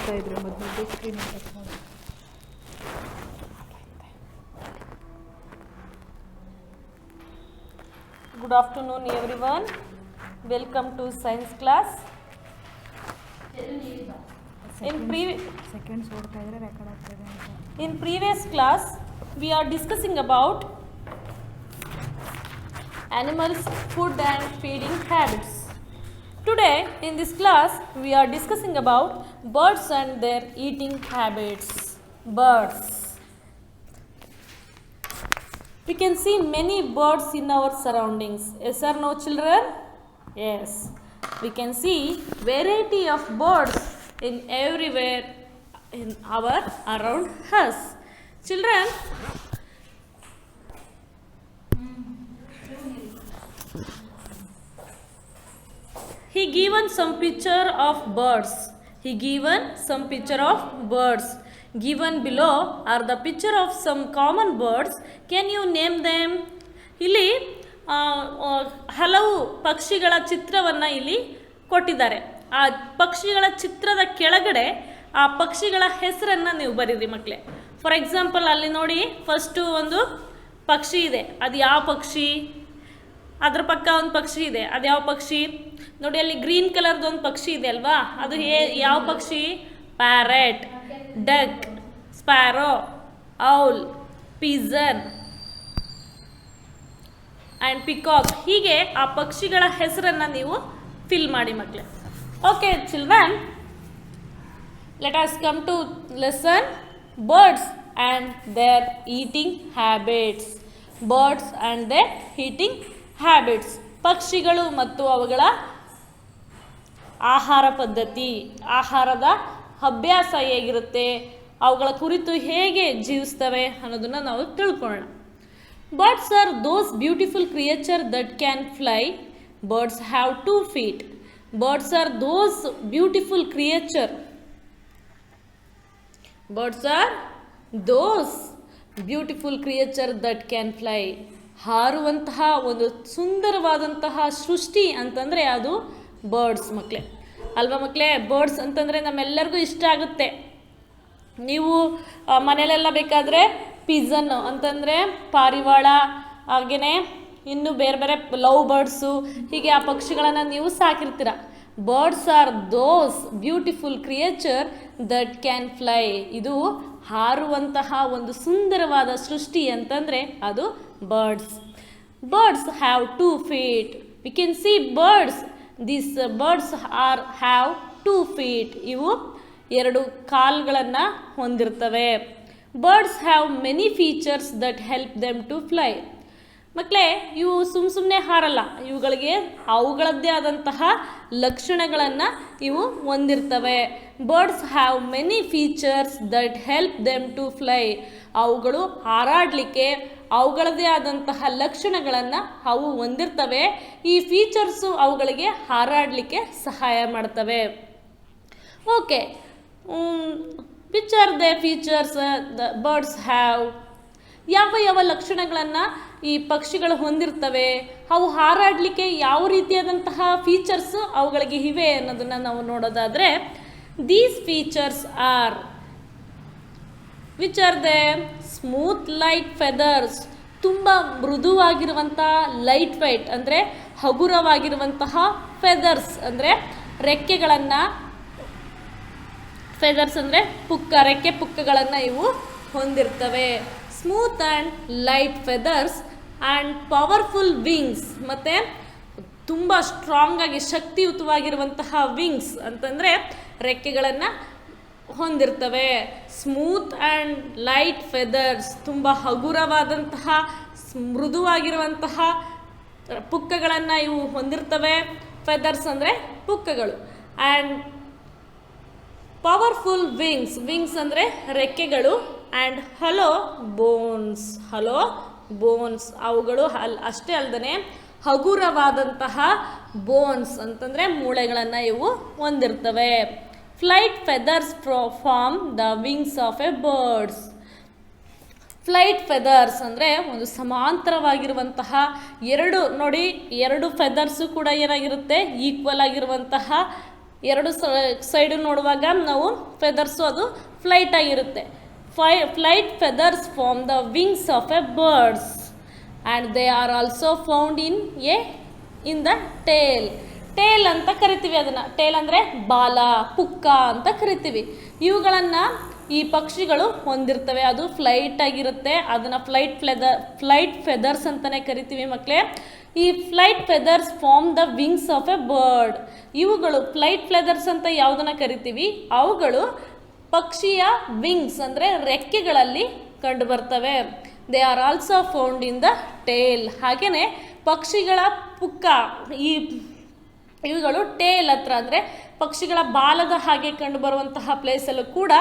ಹೇಳ್ತಾ ಇದ್ರು ಮೊದಲು ಸ್ಕ್ರೀನ್ ನೋಡಿ. Good afternoon everyone. Welcome to science class. In previous class we are discussing about animals, food and feeding habits. Today in this class we are discussing about birds and their eating habits. Birds. We can see many birds in our surroundings. Yes or no, children? Yes. We can see variety of birds in everywhere in our around us. Children, he given some picture of birds. He given some picture of birds. Given below are the picture of some common birds. Can you name them? ಇಲ್ಲಿ ಹಲವು ಪಕ್ಷಿಗಳ ಚಿತ್ರವನ್ನು ಇಲ್ಲಿ ಕೊಟ್ಟಿದ್ದಾರೆ. ಆ ಪಕ್ಷಿಗಳ ಚಿತ್ರದ ಕೆಳಗಡೆ ಆ ಪಕ್ಷಿಗಳ ಹೆಸರನ್ನು ನೀವು ಬರೀರಿ ಮಕ್ಕಳೇ. ಫಾರ್ ಎಕ್ಸಾಂಪಲ್ ಅಲ್ಲಿ ನೋಡಿ, ಫಸ್ಟು ಒಂದು ಪಕ್ಷಿ ಇದೆ, ಅದು ಯಾವ ಪಕ್ಷಿ? ಅದ್ರ ಪಕ್ಕ ಒಂದು ಪಕ್ಷಿ ಇದೆ, ಅದು ಯಾವ ಪಕ್ಷಿ? ನೋಡಿ ಅಲ್ಲಿ ಗ್ರೀನ್ ಕಲರ್ದು ಒಂದು ಪಕ್ಷಿ ಇದೆ ಅಲ್ವಾ, ಅದು ಯಾವ ಪಕ್ಷಿ? Parrot, duck, sparrow, owl, pigeon and peacock. ಹೀಗೆ ಆ ಪಕ್ಷಿಗಳ ಹೆಸರನ್ನು ನೀವು ಫಿಲ್ ಮಾಡಿ ಮಕ್ಕಳೇ. Okay children, let us come to lesson birds and their eating habits. Birds and their eating habits. ಪಕ್ಷಿಗಳು ಮತ್ತು ಅವುಗಳ ಆಹಾರ ಪದ್ಧತಿ, ಆಹಾರದ ಅಭ್ಯಾಸ ಹೇಗಿರುತ್ತೆ, ಅವುಗಳ ಕುರಿತು ಹೇಗೆ ಜೀವಿಸ್ತವೆ ಅನ್ನೋದನ್ನು ನಾವು ತಿಳ್ಕೊಳ್ಳೋಣ. Birds are those beautiful creature that can fly. Birds have 2 feet. Birds are those beautiful creature. Birds are those beautiful creature that can fly. ಹಾರುವಂತಹ ಒಂದು ಸುಂದರವಾದಂತಹ ಸೃಷ್ಟಿ ಅಂತಂದರೆ ಅದು ಬರ್ಡ್ಸ್ ಮಕ್ಕಳೇ ಅಲ್ವಾ ಮಕ್ಕಳೇ? ಬರ್ಡ್ಸ್ ಅಂತಂದರೆ ನಮ್ಮೆಲ್ಲರಿಗೂ ಇಷ್ಟ ಆಗುತ್ತೆ. ನೀವು ಮನೆಯಲ್ಲೆಲ್ಲ ಬೇಕಾದರೆ ಪಿಜನ್ ಅಂತಂದರೆ ಪಾರಿವಾಳ, ಹಾಗೆಯೇ ಇನ್ನು ಬೇರೆ ಬೇರೆ ಲವ್ ಬರ್ಡ್ಸು, ಹೀಗೆ ಆ ಪಕ್ಷಿಗಳನ್ನು ನೀವು ಸಾಕಿರ್ತೀರ. Birds are those beautiful creature that can fly. ಇದು ಹಾರುವಂತಹ ಒಂದು ಸುಂದರವಾದ ಸೃಷ್ಟಿ ಅಂತಂದರೆ ಅದು birds. Birds have 2 feet. We can see birds. This birds have 2 feet. ಇವು 2 ಕಾಲುಗಳನ್ನು ಹೊಂದಿರ್ತವೆ. Birds have many features that help them to fly. ಮಕ್ಕಳೇ, ಇವು ಸುಮ್ಮನೆ ಹಾರಲ್ಲ, ಇವುಗಳಿಗೆ ಅವುಗಳದ್ದೇ ಆದಂತಹ ಲಕ್ಷಣಗಳನ್ನು ಇವು ಹೊಂದಿರ್ತವೆ. Birds have many features that help them to fly. ಅವುಗಳು ಹಾರಾಡಲಿಕ್ಕೆ ಅವುಗಳದ್ದೇ ಆದಂತಹ ಲಕ್ಷಣಗಳನ್ನು ಅವು ಹೊಂದಿರ್ತವೆ. ಈ ಫೀಚರ್ಸು ಅವುಗಳಿಗೆ ಹಾರಾಡಲಿಕ್ಕೆ ಸಹಾಯ ಮಾಡ್ತವೆ. Okay, which are the features the birds have? ಯಾವ ಯಾವ ಲಕ್ಷಣಗಳನ್ನು ಈ ಪಕ್ಷಿಗಳು ಹೊಂದಿರ್ತವೆ, ಅವು ಹಾರಾಡಲಿಕ್ಕೆ ಯಾವ ರೀತಿಯಾದಂತಹ ಫೀಚರ್ಸು ಅವುಗಳಿಗೆ ಇವೆ ಅನ್ನೋದನ್ನು ನಾವು ನೋಡೋದಾದರೆ, these features are, which are the smooth light feathers. ತುಂಬ ಮೃದುವಾಗಿರುವಂತಹ, ಲೈಟ್ ವೈಟ್ ಅಂದರೆ ಹಗುರವಾಗಿರುವಂತಹ, ಫೆದರ್ಸ್ ಅಂದರೆ ರೆಕ್ಕೆಗಳನ್ನು, ಫೆದರ್ಸ್ ಅಂದರೆ ರೆಕ್ಕೆ ಪುಕ್ಕಗಳನ್ನು ಇವು ಹೊಂದಿರ್ತವೆ. Smooth and light feathers and powerful wings. ಮತ್ತು ತುಂಬ ಸ್ಟ್ರಾಂಗಾಗಿ ಶಕ್ತಿಯುತವಾಗಿರುವಂತಹ ವಿಂಗ್ಸ್ ಅಂತಂದರೆ ರೆಕ್ಕೆಗಳನ್ನು ಹೊಂದಿರ್ತವೆ. ಸ್ಮೂತ್ ಆ್ಯಂಡ್ ಲೈಟ್ ಫೆದರ್ಸ್, ತುಂಬ ಹಗುರವಾದಂತಹ ಮೃದುವಾಗಿರುವಂತಹ ಪುಕ್ಕಗಳನ್ನು ಇವು ಹೊಂದಿರ್ತವೆ. ಫೆದರ್ಸ್ ಅಂದರೆ ಪುಕ್ಕಗಳು. ಆ್ಯಂಡ್ ಪವರ್ಫುಲ್ ವಿಂಗ್ಸ್, ವಿಂಗ್ಸ್ ಅಂದರೆ ರೆಕ್ಕೆಗಳು. And hollow bones, hollow bones, ಅವುಗಳು ಅಷ್ಟೇ ಅಲ್ಲದೆ ಹಗುರವಾದಂತಹ ಬೋನ್ಸ್ ಅಂತಂದರೆ ಮೂಳೆಗಳನ್ನು ಇವು ಹೊಂದಿರ್ತವೆ. Flight feathers form the wings of a birds. Flight feathers ಅಂದರೆ ಒಂದು ಸಮಾಂತರವಾಗಿರುವಂತಹ ಎರಡು ಫೆದರ್ಸು ಕೂಡ ಏನಾಗಿರುತ್ತೆ, ಈಕ್ವಲ್ ಆಗಿರುವಂತಹ ಎರಡು ಸೈಡು ನೋಡುವಾಗ ನಾವು ಫೆದರ್ಸು ಅದು ಫ್ಲೈಟ್ ಆಗಿರುತ್ತೆ. Flight feathers form the wings of a birds and they are also found in the tail ಅಂತ ಕರಿತೀವಿ ಅದನ್ನು. ಟೇಲ್ ಅಂದರೆ ಬಾಲ, ಪುಕ್ಕ ಅಂತ ಕರಿತೀವಿ. ಇವುಗಳನ್ನು ಈ ಪಕ್ಷಿಗಳು ಹೊಂದಿರ್ತವೆ. ಅದು ಫ್ಲೈಟ್ ಆಗಿರುತ್ತೆ. ಅದನ್ನು ಫ್ಲೈಟ್ ಫೆದರ್ಸ್ ಅಂತಲೇ ಕರಿತೀವಿ ಮಕ್ಕಳೇ. ಈ flight feathers form the wings of a bird. ಇವುಗಳು ಫ್ಲೈಟ್ ಫೆದರ್ಸ್ ಅಂತ ಯಾವುದನ್ನು ಕರಿತೀವಿ, ಅವುಗಳು ಪಕ್ಷಿಯ ವಿಂಗ್ಸ್ ಅಂದರೆ ರೆಕ್ಕೆಗಳಲ್ಲಿ ಕಂಡು ಬರ್ತವೆ. They are also found in the tail. ಹಾಗೆಯೇ ಪಕ್ಷಿಗಳ ಪುಕ್ಕ, ಇವುಗಳು ಟೇಲ್ ಹತ್ರ ಅಂದರೆ ಪಕ್ಷಿಗಳ ಬಾಲದ ಹಾಗೆ ಕಂಡುಬರುವಂತಹ ಪ್ಲೇಸಲ್ಲೂ ಕೂಡ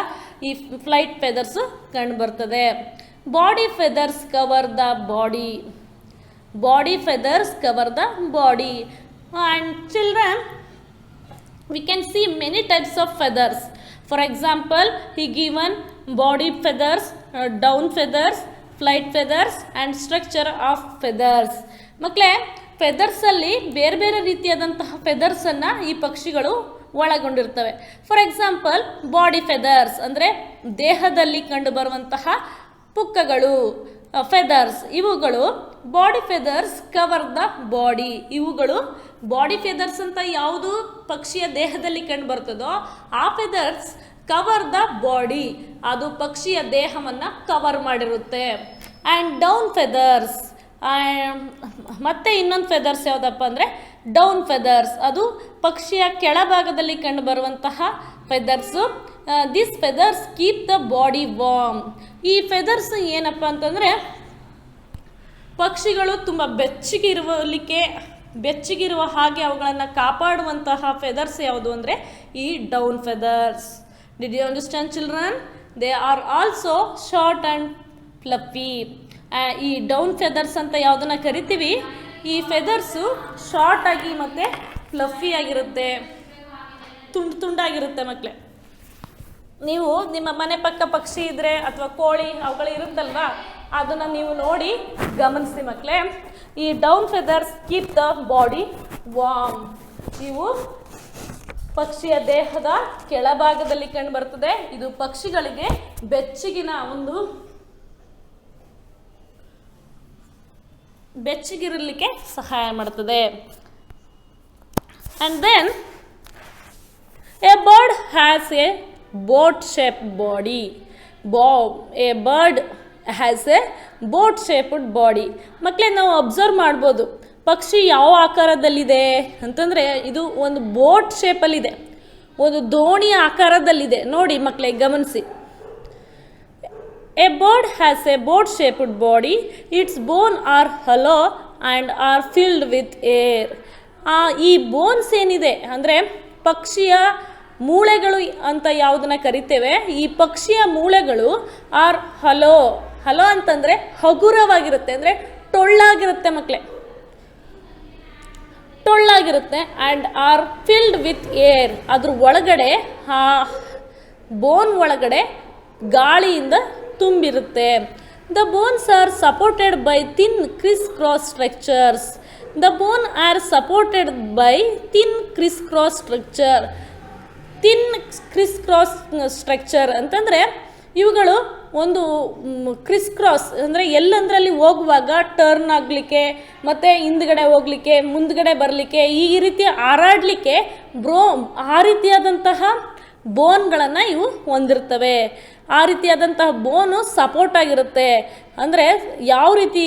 ಈ ಫ್ಲೈಟ್ ಫೆದರ್ಸು ಕಂಡುಬರ್ತದೆ. Body feathers cover the body. Body feathers cover the body. And children, we can see many types of feathers. For example, he given body feathers, down feathers, flight feathers and structure of feathers. ಮಕ್ಕಳೇ, ಫೆದರ್ಸಲ್ಲಿ ಬೇರೆ ಬೇರೆ ರೀತಿಯಾದಂತಹ ಫೆದರ್ಸನ್ನು ಈ ಪಕ್ಷಿಗಳು ಒಳಗೊಂಡಿರ್ತವೆ. For example, body feathers ಅಂದರೆ ದೇಹದಲ್ಲಿ ಕಂಡುಬರುವಂತಹ ಪುಕ್ಕಗಳು, feathers. ಇವುಗಳು body feathers cover the body. ಇವುಗಳು ಬಾಡಿ ಫೆದರ್ಸ್ ಅಂತ ಯಾವುದು ಪಕ್ಷಿಯ ದೇಹದಲ್ಲಿ ಕಂಡು ಬರ್ತದೋ ಆ ಫೆದರ್ಸ್ ಕವರ್ ದ ಬಾಡಿ, ಅದು ಪಕ್ಷಿಯ ದೇಹವನ್ನು ಕವರ್ ಮಾಡಿರುತ್ತೆ. ಆ್ಯಂಡ್ ಡೌನ್ ಫೆದರ್ಸ್, ಮತ್ತು ಇನ್ನೊಂದು ಫೆದರ್ಸ್ ಯಾವುದಪ್ಪ ಅಂದರೆ ಡೌನ್ ಫೆದರ್ಸ್. ಅದು ಪಕ್ಷಿಯ ಕೆಳಭಾಗದಲ್ಲಿ ಕಂಡು ಬರುವಂತಹ feathers. This feathers keep the body warm. ಈ ಫೆದರ್ಸ್ ಏನಪ್ಪ ಅಂತಂದರೆ ಪಕ್ಷಿಗಳು ತುಂಬ ಬೆಚ್ಚಗಿರುವ ಹಾಗೆ ಅವುಗಳನ್ನು ಕಾಪಾಡುವಂತಹ ಫೆದರ್ಸ್ ಯಾವುದು ಅಂದರೆ ಈ down feathers. Did you understand children? They are also short and fluffy. ಈ ಡೌನ್ ಫೆದರ್ಸ್ ಅಂತ ಯಾವುದನ್ನು ಕರಿತೀವಿ, ಈ ಫೆದರ್ಸು ಶಾರ್ಟ್ ಆಗಿ ಮತ್ತು ಫ್ಲಫಿ ಆಗಿರುತ್ತೆ, ತುಂಡಾಗಿರುತ್ತೆ ಮಕ್ಕಳೇ. ನೀವು ನಿಮ್ಮ ಮನೆ ಪಕ್ಕ ಪಕ್ಷಿ ಇದ್ದರೆ ಅಥವಾ ಕೋಳಿ ಅವುಗಳು ಇರುತ್ತಲ್ವ, ಅದನ್ನು ನೀವು ನೋಡಿ ಗಮನಿಸಿ ಮಕ್ಕಳೇ. ಈ down feathers keep the body warm. ಇವು ಪಕ್ಷಿಯ ದೇಹದ ಕೆಳಭಾಗದಲ್ಲಿ ಕಂಡು ಬರ್ತದೆ. ಇದು ಪಕ್ಷಿಗಳಿಗೆ ಬೆಚ್ಚಗಿರಲಿಕ್ಕೆ ಸಹಾಯ ಮಾಡ್ತದೆ. And then a bird has a boat shaped body. A bird has a boat shaped body. ಮಕ್ಕಳೇ, ನಾವು ಅಬ್ಸರ್ವ್ ಮಾಡ್ಬೋದು ಪಕ್ಷಿ ಯಾವ ಆಕಾರದಲ್ಲಿದೆ ಅಂತಂದರೆ ಇದು ಒಂದು ಬೋಟ್ ಶೇಪಲ್ಲಿದೆ, ಒಂದು ದೋಣಿಯ ಆಕಾರದಲ್ಲಿದೆ. ನೋಡಿ ಮಕ್ಕಳೇ, ಗಮನಿಸಿ. A bird has a boat shaped body. Its bone are hollow and are filled with air. ಈ ಬೋನ್ಸ್ ಏನಿದೆ ಅಂದರೆ ಪಕ್ಷಿಯ ಮೂಳೆಗಳು ಅಂತ ಯಾವುದನ್ನ ಕರಿತೇವೆ, ಈ ಪಕ್ಷಿಯ ಮೂಳೆಗಳು ಆರ್ ಹಲೋ ಅಂತಂದರೆ ಹಗುರವಾಗಿರುತ್ತೆ, ಅಂದರೆ ಟೊಳ್ಳಾಗಿರುತ್ತೆ ಮಕ್ಕಳೇ, ಟೊಳ್ಳಾಗಿರುತ್ತೆ. And are filled with air. ಅದ್ರ ಒಳಗಡೆ, ಆ ಬೋನ್ ಒಳಗಡೆ ಗಾಳಿಯಿಂದ ತುಂಬಿರುತ್ತೆ. The bones are supported by thin criss cross structures. The bone are supported by thin criss cross structure. Thin criss cross structure ಅಂತಂದರೆ ಇವುಗಳು ಒಂದು ಕ್ರಿಸ್ ಕ್ರಾಸ್ ಅಂದರೆ ಎಲ್ಲಂದ್ರಲ್ಲಿ ಹೋಗುವಾಗ ಟರ್ನ್ ಆಗಲಿಕ್ಕೆ ಮತ್ತು ಹಿಂದ್ಗಡೆ ಹೋಗಲಿಕ್ಕೆ ಮುಂದ್ಗಡೆ ಬರಲಿಕ್ಕೆ ಈ ರೀತಿ ಹಾರಾಡಲಿಕ್ಕೆ ಆ ರೀತಿಯಾದಂತಹ ಬೋನ್ಗಳನ್ನು ಇವು ಹೊಂದಿರ್ತವೆ. ಆ ರೀತಿಯಾದಂತಹ ಬೋನು ಸಪೋರ್ಟ್ ಆಗಿರುತ್ತೆ. ಅಂದರೆ ಯಾವ ರೀತಿ?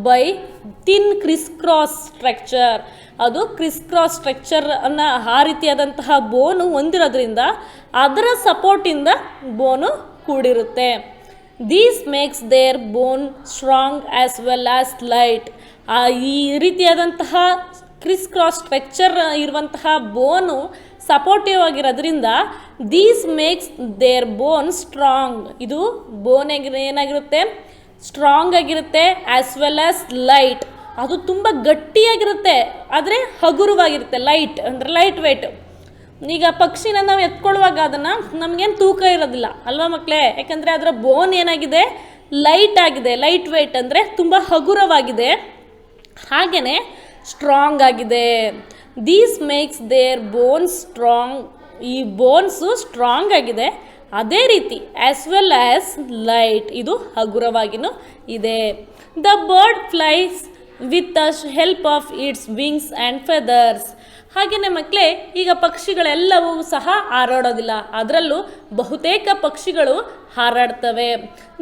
By thin criss cross structure. ಅದು ಕ್ರಿಸ್ ಕ್ರಾಸ್ ಸ್ಟ್ರಕ್ಚರ್ ಅನ್ನು ಆ ರೀತಿಯಾದಂತಹ ಬೋನು ಹೊಂದಿರೋದ್ರಿಂದ ಅದರ ಸಪೋರ್ಟಿಂದ ಬೋನು ಕೂಡಿರುತ್ತೆ. These makes their bone strong as well as light. ಈ ರೀತಿಯಾದಂತಹ ಕ್ರಿಸ್ ಕ್ರಾಸ್ ಸ್ಟ್ರಕ್ಚರ್ ಇರುವಂತಹ ಬೋನು ಸಪೋರ್ಟಿವ್ ಆಗಿರೋದ್ರಿಂದ these makes their bone strong. ಇದು ಬೋನ್ ಏನಾಗಿರುತ್ತೆ? ಸ್ಟ್ರಾಂಗ್ ಆಗಿರುತ್ತೆ. As well as light. ಅದು ತುಂಬ ಗಟ್ಟಿಯಾಗಿರುತ್ತೆ, ಆದರೆ ಹಗುರವಾಗಿರುತ್ತೆ. ಲೈಟ್ ಅಂದರೆ ಲೈಟ್ ವೆಯ್ಟ್. ಈಗ ಪಕ್ಷಿನ ನಾವು ಎತ್ಕೊಳ್ಳುವಾಗ ಅದನ್ನು ನಮಗೇನು ತೂಕ ಇರೋದಿಲ್ಲ ಅಲ್ವಾ ಮಕ್ಕಳೇ? ಯಾಕಂದರೆ ಅದರ ಬೋನ್ ಏನಾಗಿದೆ? ಲೈಟ್ ಆಗಿದೆ. ಲೈಟ್ ವೆಯ್ಟ್ ಅಂದರೆ ತುಂಬ ಹಗುರವಾಗಿದೆ, ಹಾಗೆಯೇ ಸ್ಟ್ರಾಂಗ್ ಆಗಿದೆ. These makes their bones strong. ಈ ಬೋನ್ಸು ಸ್ಟ್ರಾಂಗ್ ಆಗಿದೆ, ಅದೇ ರೀತಿ ಆ್ಯಸ್ ವೆಲ್ ಆ್ಯಸ್ ಲೈಟ್, ಇದು ಹಗುರವಾಗಿಯೂ ಇದೆ. The bird flies with the help of its wings and feathers. ಹಾಗೆಯೇ ಮಕ್ಕಳೇ, ಈಗ ಪಕ್ಷಿಗಳೆಲ್ಲವೂ ಸಹ ಹಾರಾಡೋದಿಲ್ಲ, ಅದರಲ್ಲೂ ಬಹುತೇಕ ಪಕ್ಷಿಗಳು ಹಾರಾಡ್ತವೆ.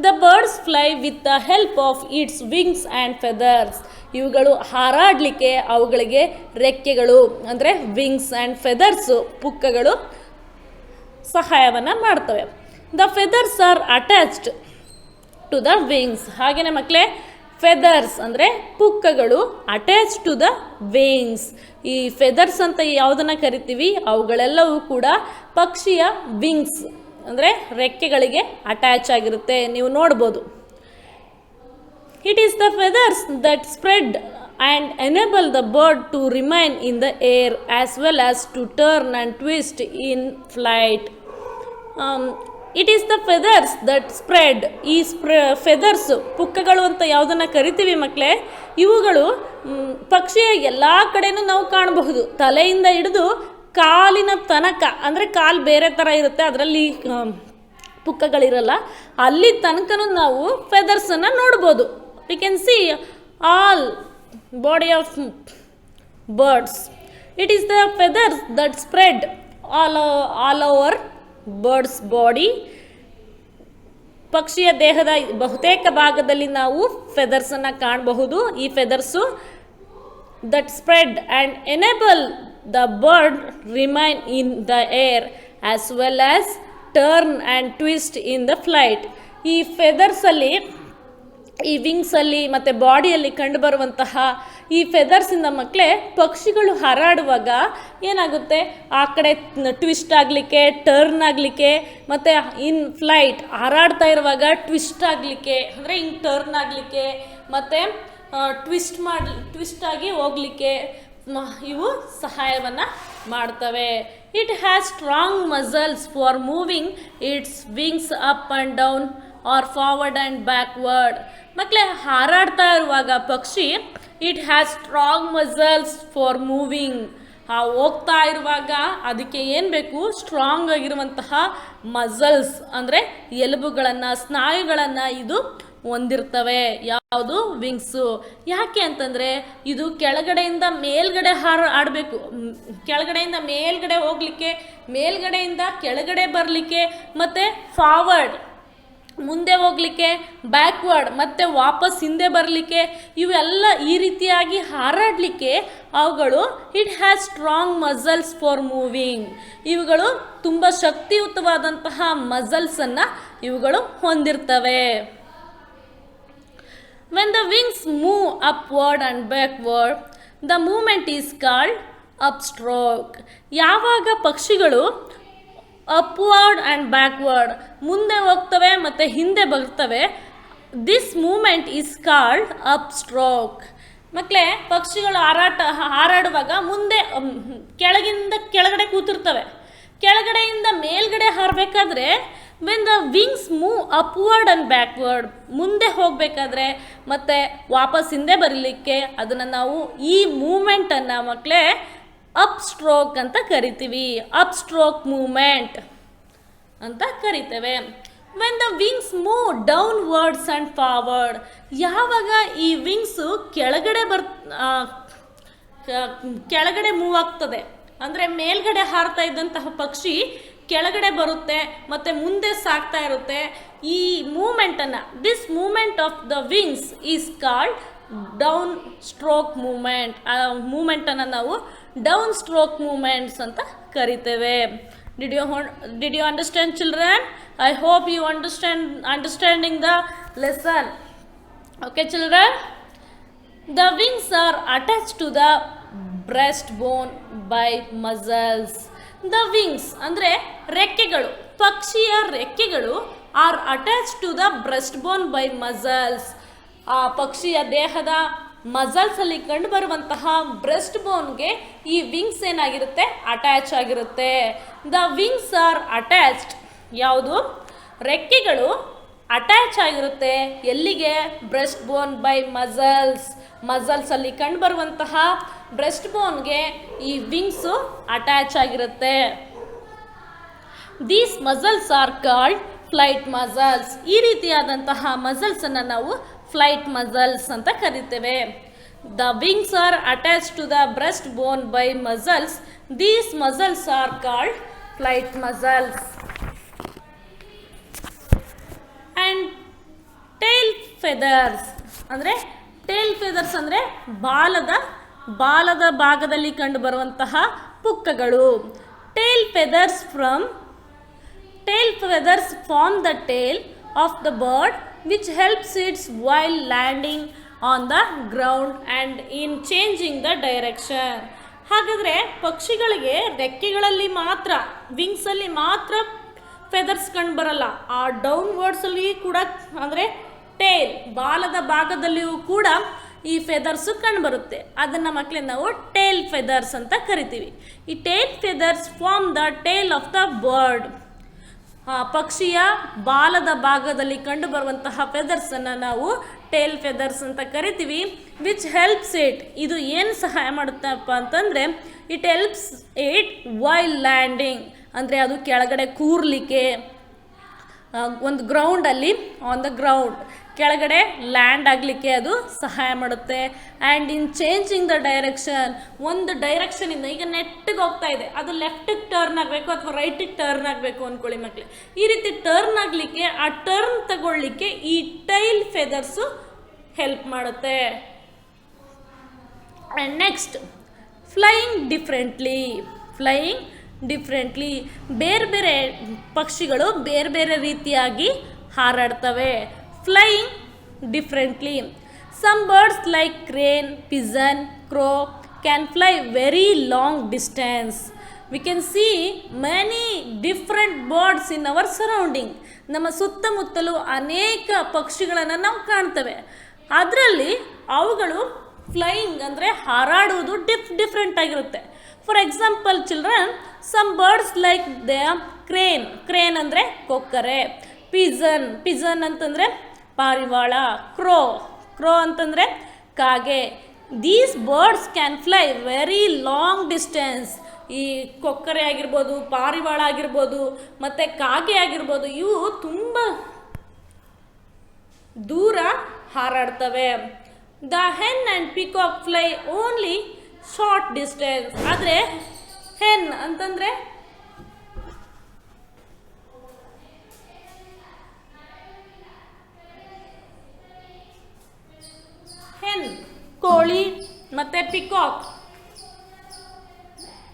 The birds fly with the help of its wings and feathers. ಇವುಗಳು ಹಾರಾಡಲಿಕ್ಕೆ ಅವುಗಳಿಗೆ ರೆಕ್ಕೆಗಳು ಅಂದರೆ ವಿಂಗ್ಸ್ ಆ್ಯಂಡ್ ಫೆದರ್ಸು, ಪುಕ್ಕಗಳು ಸಹಾಯವನ್ನು ಮಾಡ್ತವೆ. The feathers are attached to the wings. ಹಾಗೆಯೇ ಮಕ್ಕಳೇ, ಫೆದರ್ಸ್ ಅಂದರೆ ಪುಕ್ಕಗಳು ಅಟ್ಯಾಚ್ ಟು ದ ವಿಂಗ್ಸ್. ಈ ಫೆದರ್ಸ್ ಅಂತ ಯಾವುದನ್ನು ಕರಿತೀವಿ ಅವುಗಳೆಲ್ಲವೂ ಕೂಡ ಪಕ್ಷಿಯ ವಿಂಗ್ಸ್ ಅಂದರೆ ರೆಕ್ಕೆಗಳಿಗೆ ಅಟ್ಯಾಚ್ ಆಗಿರುತ್ತೆ, ನೀವು ನೋಡ್ಬೋದು. It is the feathers that spread and enable the bird to remain in the air as well as to turn and twist in flight. It is the feathers that spread. ಈ feathers ಪುಕ್ಕಗಳು ಅಂತ ಯಾವುದನ್ನು ಕರಿತೀವಿ ಮಕ್ಕಳೇ, ಇವುಗಳು ಪಕ್ಷಿಯ ಎಲ್ಲ ಕಡೆನೂ ನಾವು ಕಾಣಬಹುದು. ತಲೆಯಿಂದ ಹಿಡಿದು ಕಾಲಿನ ತನಕ, ಅಂದರೆ ಕಾಲು ಬೇರೆ ಥರ ಇರುತ್ತೆ, ಅದರಲ್ಲಿ ಪುಕ್ಕಗಳಿರಲ್ಲ, ಅಲ್ಲಿ ತನಕನೂ ನಾವು ಫೆದರ್ಸನ್ನು ನೋಡ್ಬೋದು. V can C all body of birds. It is the feathers that spread all over birds body. ಪಕ್ಷಿಯ ದೇಹದ ಬಹುತೇಕ ಭಾಗದಲ್ಲಿ ನಾವು ಫೆದರ್ಸನ್ನು ಕಾಣಬಹುದು. ಈ feathers that spread and enable the bird remain in the air as well as turn and twist in the flight. ಈ ಫೆದರ್ಸಲ್ಲಿ, ಈ ವಿಂಗ್ಸಲ್ಲಿ ಮತ್ತು ಬಾಡಿಯಲ್ಲಿ ಕಂಡುಬರುವಂತಹ ಈ ಫೆದರ್ಸಿಂದ ಮಕ್ಕಳೇ ಪಕ್ಷಿಗಳು ಹಾರಾಡುವಾಗ ಏನಾಗುತ್ತೆ, ಆ ಕಡೆ ಟ್ವಿಸ್ಟ್ ಆಗಲಿಕ್ಕೆ, ಟರ್ನ್ ಆಗಲಿಕ್ಕೆ, ಮತ್ತು ಇನ್ ಫ್ಲೈಟ್ ಹಾರಾಡ್ತಾ ಇರುವಾಗ ಟ್ವಿಸ್ಟ್ ಆಗಲಿಕ್ಕೆ ಅಂದರೆ ಹಿಂಗೆ ಟರ್ನ್ ಆಗಲಿಕ್ಕೆ ಮತ್ತು ಟ್ವಿಸ್ಟ್ ಆಗಿ ಹೋಗಲಿಕ್ಕೆ ಇವು ಸಹಾಯವನ್ನು ಮಾಡ್ತವೆ. It has strong muscles for moving its wings up and down or forward and backward. ಮಕ್ಕಳೇ, ಹಾರಾಡ್ತಾ ಇರುವಾಗ ಪಕ್ಷಿ it has strong muscles for moving. ಹೋಗ್ತಾ ಇರುವಾಗ ಅದಕ್ಕೆ ಏನು ಬೇಕು, ಸ್ಟ್ರಾಂಗ್ ಆಗಿರುವಂತಹ ಮಸಲ್ಸ್ ಅಂದರೆ ಎಲುಬುಗಳನ್ನು, ಸ್ನಾಯುಗಳನ್ನು ಇದು ಹೊಂದಿರ್ತವೆ. ಯಾವುದು, ವಿಂಗ್ಸು. ಯಾಕೆ ಅಂತಂದರೆ ಇದು ಕೆಳಗಡೆಯಿಂದ ಮೇಲ್ಗಡೆ ಆಡಬೇಕು, ಕೆಳಗಡೆಯಿಂದ ಮೇಲ್ಗಡೆ ಹೋಗಲಿಕ್ಕೆ, ಮೇಲ್ಗಡೆಯಿಂದ ಕೆಳಗಡೆ ಬರಲಿಕ್ಕೆ, ಮತ್ತು ಫಾರ್ವರ್ಡ್ ಮುಂದೆ ಹೋಗಲಿಕ್ಕೆ, ಬ್ಯಾಕ್ವರ್ಡ್ ಮತ್ತು ವಾಪಸ್ ಹಿಂದೆ ಬರಲಿಕ್ಕೆ, ಇವೆಲ್ಲ ಈ ರೀತಿಯಾಗಿ ಹಾರಾಡಲಿಕ್ಕೆ ಅವುಗಳು it has strong muscles for moving. ಇವುಗಳು ತುಂಬ ಶಕ್ತಿಯುತವಾದಂತಹ ಮಸಲ್ಸನ್ನು ಇವುಗಳು ಹೊಂದಿರ್ತವೆ. When the wings move upward and backward, the movement is called upstroke. ಯಾವಾಗ ಪಕ್ಷಿಗಳು ಅಪ್ವರ್ಡ್ ಆ್ಯಂಡ್ ಬ್ಯಾಕ್ವರ್ಡ್ ಮುಂದೆ ಹೋಗ್ತವೆ ಮತ್ತು ಹಿಂದೆ ಬರ್ತವೆ, this movement is called upstroke. ಮಕ್ಕಳೇ, ಪಕ್ಷಿಗಳು ಹಾರಾಡುವಾಗ ಮುಂದೆ ಕೆಳಗಿಂದ ಕೆಳಗಡೆ ಕೂತಿರ್ತವೆ, ಕೆಳಗಡೆಯಿಂದ ಮೇಲ್ಗಡೆ ಹಾರಬೇಕಾದ್ರೆ when the wings move upward and backward, ಮುಂದೆ ಹೋಗಬೇಕಾದ್ರೆ ಮತ್ತು ವಾಪಸ್ ಹಿಂದೆ ಬರಲಿಕ್ಕೆ ಅದನ್ನು ನಾವು ಈ ಮೂಮೆಂಟನ್ನು ಮಕ್ಕಳೇ ಅಪ್ ಸ್ಟ್ರೋಕ್ ಅಂತ ಕರಿತೀವಿ. ಅಪ್ ಸ್ಟ್ರೋಕ್ ಮೂಮೆಂಟ್ ಅಂತ ಕರಿತೇವೆ. When the wings move downwards and forward, ಯಾವಾಗ ಈ ವಿಂಗ್ಸು ಕೆಳಗಡೆ ಮೂವ್ ಆಗ್ತದೆ, ಅಂದರೆ ಮೇಲ್ಗಡೆ ಹಾರ್ತಾ ಇದ್ದಂತಹ ಪಕ್ಷಿ ಕೆಳಗಡೆ ಬರುತ್ತೆ ಮತ್ತು ಮುಂದೆ ಸಾಗ್ತಾ ಇರುತ್ತೆ, ಈ ಮೂಮೆಂಟನ್ನು, this movement of the wings is called down stroke movement. ಆ ಮೂಮೆಂಟನ್ನು ನಾವು ಡೌನ್ ಸ್ಟ್ರೋಕ್ ಮೂಮೆಂಟ್ಸ್ ಅಂತ ಕರಿತೇವೆ. Did you understand, children? I hope you understanding the lesson. Okay, children? The wings are attached to the breastbone by muscles. The wings ಅಂದರೆ ರೆಕ್ಕೆಗಳು, ಪಕ್ಷಿಯ ರೆಕ್ಕೆಗಳು are attach to the breastbone by muscles. ಆ ಪಕ್ಷಿಯ ದೇಹದ ಮಸಲ್ಸಲ್ಲಿ ಕಂಡುಬರುವಂತಹ ಬ್ರೆಸ್ಟ್ ಬೋನ್ಗೆ ಈ ವಿಂಗ್ಸ್ ಏನಾಗಿರುತ್ತೆ, ಅಟ್ಯಾಚ್ ಆಗಿರುತ್ತೆ. ದ ವಿಂಗ್ಸ್ ಆರ್ ಅಟ್ಯಾಚ್ಡ್, ಯಾವುದು, ರೆಕ್ಕೆಗಳು ಅಟ್ಯಾಚ್ ಆಗಿರುತ್ತೆ ಎಲ್ಲಿಗೆ, ಬ್ರೆಸ್ಟ್ ಬೋನ್ ಬೈ ಮಸಲ್ಸಲ್ಲಿ ಕಂಡುಬರುವಂತಹ ಬ್ರೆಸ್ಟ್ ಬೋನ್ಗೆ ಈ ವಿಂಗ್ಸು ಅಟ್ಯಾಚ್ ಆಗಿರುತ್ತೆ. These muscles are called flight muscles. ಈ ರೀತಿಯಾದಂತಹ ಮಸಲ್ಸನ್ನು ನಾವು ಫ್ಲೈಟ್ ಮಸಲ್ಸ್ ಅಂತ ಕರಿತೇವೆ. The wings are attach to the breast bone by muscles. These muscles are called flight muscles. And tail feathers ಅಂದರೆ ಬಾಲದ ಭಾಗದಲ್ಲಿ ಕಂಡುಬರುವಂತಹ ಪುಕ್ಕಗಳು. Tail feathers form the tail of the bird which helps it while landing on the ground and in changing the direction. ಹಾಗಾದರೆ ಪಕ್ಷಿಗಳಿಗೆ ರೆಕ್ಕೆಗಳಲ್ಲಿ ಮಾತ್ರ, ವಿಂಗ್ಸಲ್ಲಿ ಮಾತ್ರ feathers ಕಂಡು ಬರಲ್ಲ. ಆ ಡೌನ್ವರ್ಡ್ಸಲ್ಲಿ ಕೂಡ ಅಂದರೆ ಟೇಲ್, ಬಾಲದ ಭಾಗದಲ್ಲಿಯೂ ಕೂಡ ಈ ಫೆದರ್ಸು ಕಂಡುಬರುತ್ತೆ. ಅದನ್ನು ಮಕ್ಕಳೇ ನಾವು ಟೇಲ್ ಫೆದರ್ಸ್ ಅಂತ ಕರಿತೀವಿ. ಈ tail feathers form the tail of the bird. ಪಕ್ಷಿಯ ಬಾಲದ ಭಾಗದಲ್ಲಿ ಕಂಡುಬರುವಂತಹ ಫೆದರ್ಸನ್ನು ನಾವು ಟೇಲ್ ಫೆದರ್ಸ್ ಅಂತ ಕರಿತೀವಿ. ವಿಚ್ ಹೆಲ್ಪ್ಸ್ ಇಟ್, ಇದು ಏನು ಸಹಾಯ ಮಾಡುತ್ತಪ್ಪ ಅಂತಂದರೆ, it helps it while landing, ಅಂದರೆ ಅದು ಕೆಳಗಡೆ ಕೂರ್ಲಿಕ್ಕೆ, ಒಂದು ಗ್ರೌಂಡಲ್ಲಿ ಆನ್ ದ ಗ್ರೌಂಡ್ ಕೆಳಗಡೆ ಲ್ಯಾಂಡ್ ಆಗಲಿಕ್ಕೆ ಅದು ಸಹಾಯ ಮಾಡುತ್ತೆ. And in changing the direction, ಒಂದು ಡೈರೆಕ್ಷನಿಂದ ಈಗ ನೆಟ್ಟಿಗೆ ಹೋಗ್ತಾ ಇದೆ, ಅದು ಲೆಫ್ಟಿಗೆ ಟರ್ನ್ ಆಗಬೇಕು ಅಥವಾ ರೈಟಿಗೆ ಟರ್ನ್ ಆಗಬೇಕು ಅಂದ್ಕೊಳ್ಳಿ ಮಕ್ಕಳೇ. ಈ ರೀತಿ ಟರ್ನ್ ಆಗಲಿಕ್ಕೆ, ಆ ಟರ್ನ್ ತಗೊಳ್ಳಿಕ್ಕೆ ಈ ಟೈಲ್ ಫೆದರ್ಸು ಹೆಲ್ಪ್ ಮಾಡುತ್ತೆ. And next flying differently. ಬೇರೆ ಬೇರೆ ಪಕ್ಷಿಗಳು ಬೇರೆ ಬೇರೆ ರೀತಿಯಾಗಿ ಹಾರಾಡ್ತವೆ. Flying differently. Some birds like crane, pigeon, crow can fly very long distance. We can see many different birds in our surrounding. ನಮ್ಮ ಸುತ್ತಮುತ್ತಲೂ ಅನೇಕ ಪಕ್ಷಿಗಳನ್ನು ನಾವು ಕಾಣ್ತೇವೆ. ಅದರಲ್ಲಿ ಅವುಗಳು ಫ್ಲೈಯಿಂಗ್ ಅಂದರೆ ಹಾರಾಡುವುದು ಡಿಫ್ರೆಂಟ್ ಆಗಿರುತ್ತೆ. For example children, some birds like the crane ಅಂದರೆ ಕೊಕ್ಕರೆ, ಪಿಜನ್ ಅಂತಂದರೆ ಪಾರಿವಾಳ, ಕ್ರೋ ಅಂತಂದರೆ ಕಾಗೆ. These birds can fly very long distance. ಈ ಕೊಕ್ಕರೆ ಆಗಿರ್ಬೋದು, ಪಾರಿವಾಳ ಆಗಿರ್ಬೋದು, ಮತ್ತು ಕಾಗೆ ಆಗಿರ್ಬೋದು, ಇವು ತುಂಬ ದೂರ ಹಾರಾಡ್ತವೆ. The hen and peacock fly only short distance. ಆದರೆ ಹೆನ್ ಅಂತಂದರೆ ಕೋಳಿ ಮತ್ತು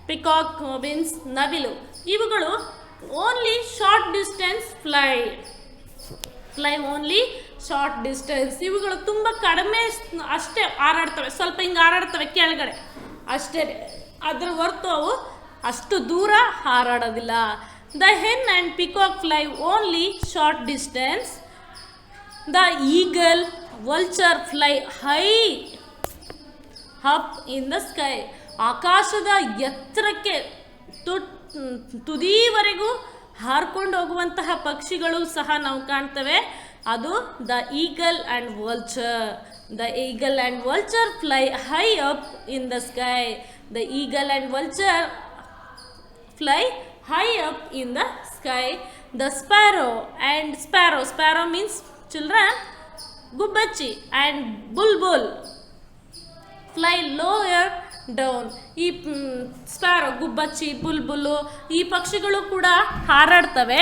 ಪಿಕಾಕ್ ಮೀನ್ಸ್ ನವಿಲು, ಇವುಗಳು only short distance fly only short distance. ಇವುಗಳು ತುಂಬ ಕಡಿಮೆ ಅಷ್ಟೇ ಹಾರಾಡ್ತವೆ, ಸ್ವಲ್ಪ ಹಿಂಗೆ ಹಾರಾಡ್ತವೆ ಕೆಳಗಡೆ ಅಷ್ಟೇ, ಅದರ ಹೊರತು ಅವು ಅಷ್ಟು ದೂರ ಹಾರಾಡೋದಿಲ್ಲ. The hen and peacock fly only short distance. The eagle, vulture fly high up in the sky. ಆಕಾಶದ ಎತ್ತರಕ್ಕೆ ತುದಿವರೆಗೂ ಹಾರ್ಕೊಂಡು ಹೋಗುವಂತಹ ಪಕ್ಷಿಗಳು ಸಹ ನಾವು ಕಾಣ್ತೇವೆ. ಅದು the eagle and vulture fly high up in the sky. The eagle and vulture fly high up in the sky. The sparrow means children ಗುಬ್ಬಚ್ಚಿ and bulbul fly lower down. ಈ ಸ್ಪ್ಯಾರೋ, ಗುಬ್ಬಚ್ಚಿ, ಬುಲ್ಬುಲ್ಲು ಈ ಪಕ್ಷಿಗಳು ಕೂಡ ಹಾರಾಡ್ತವೆ.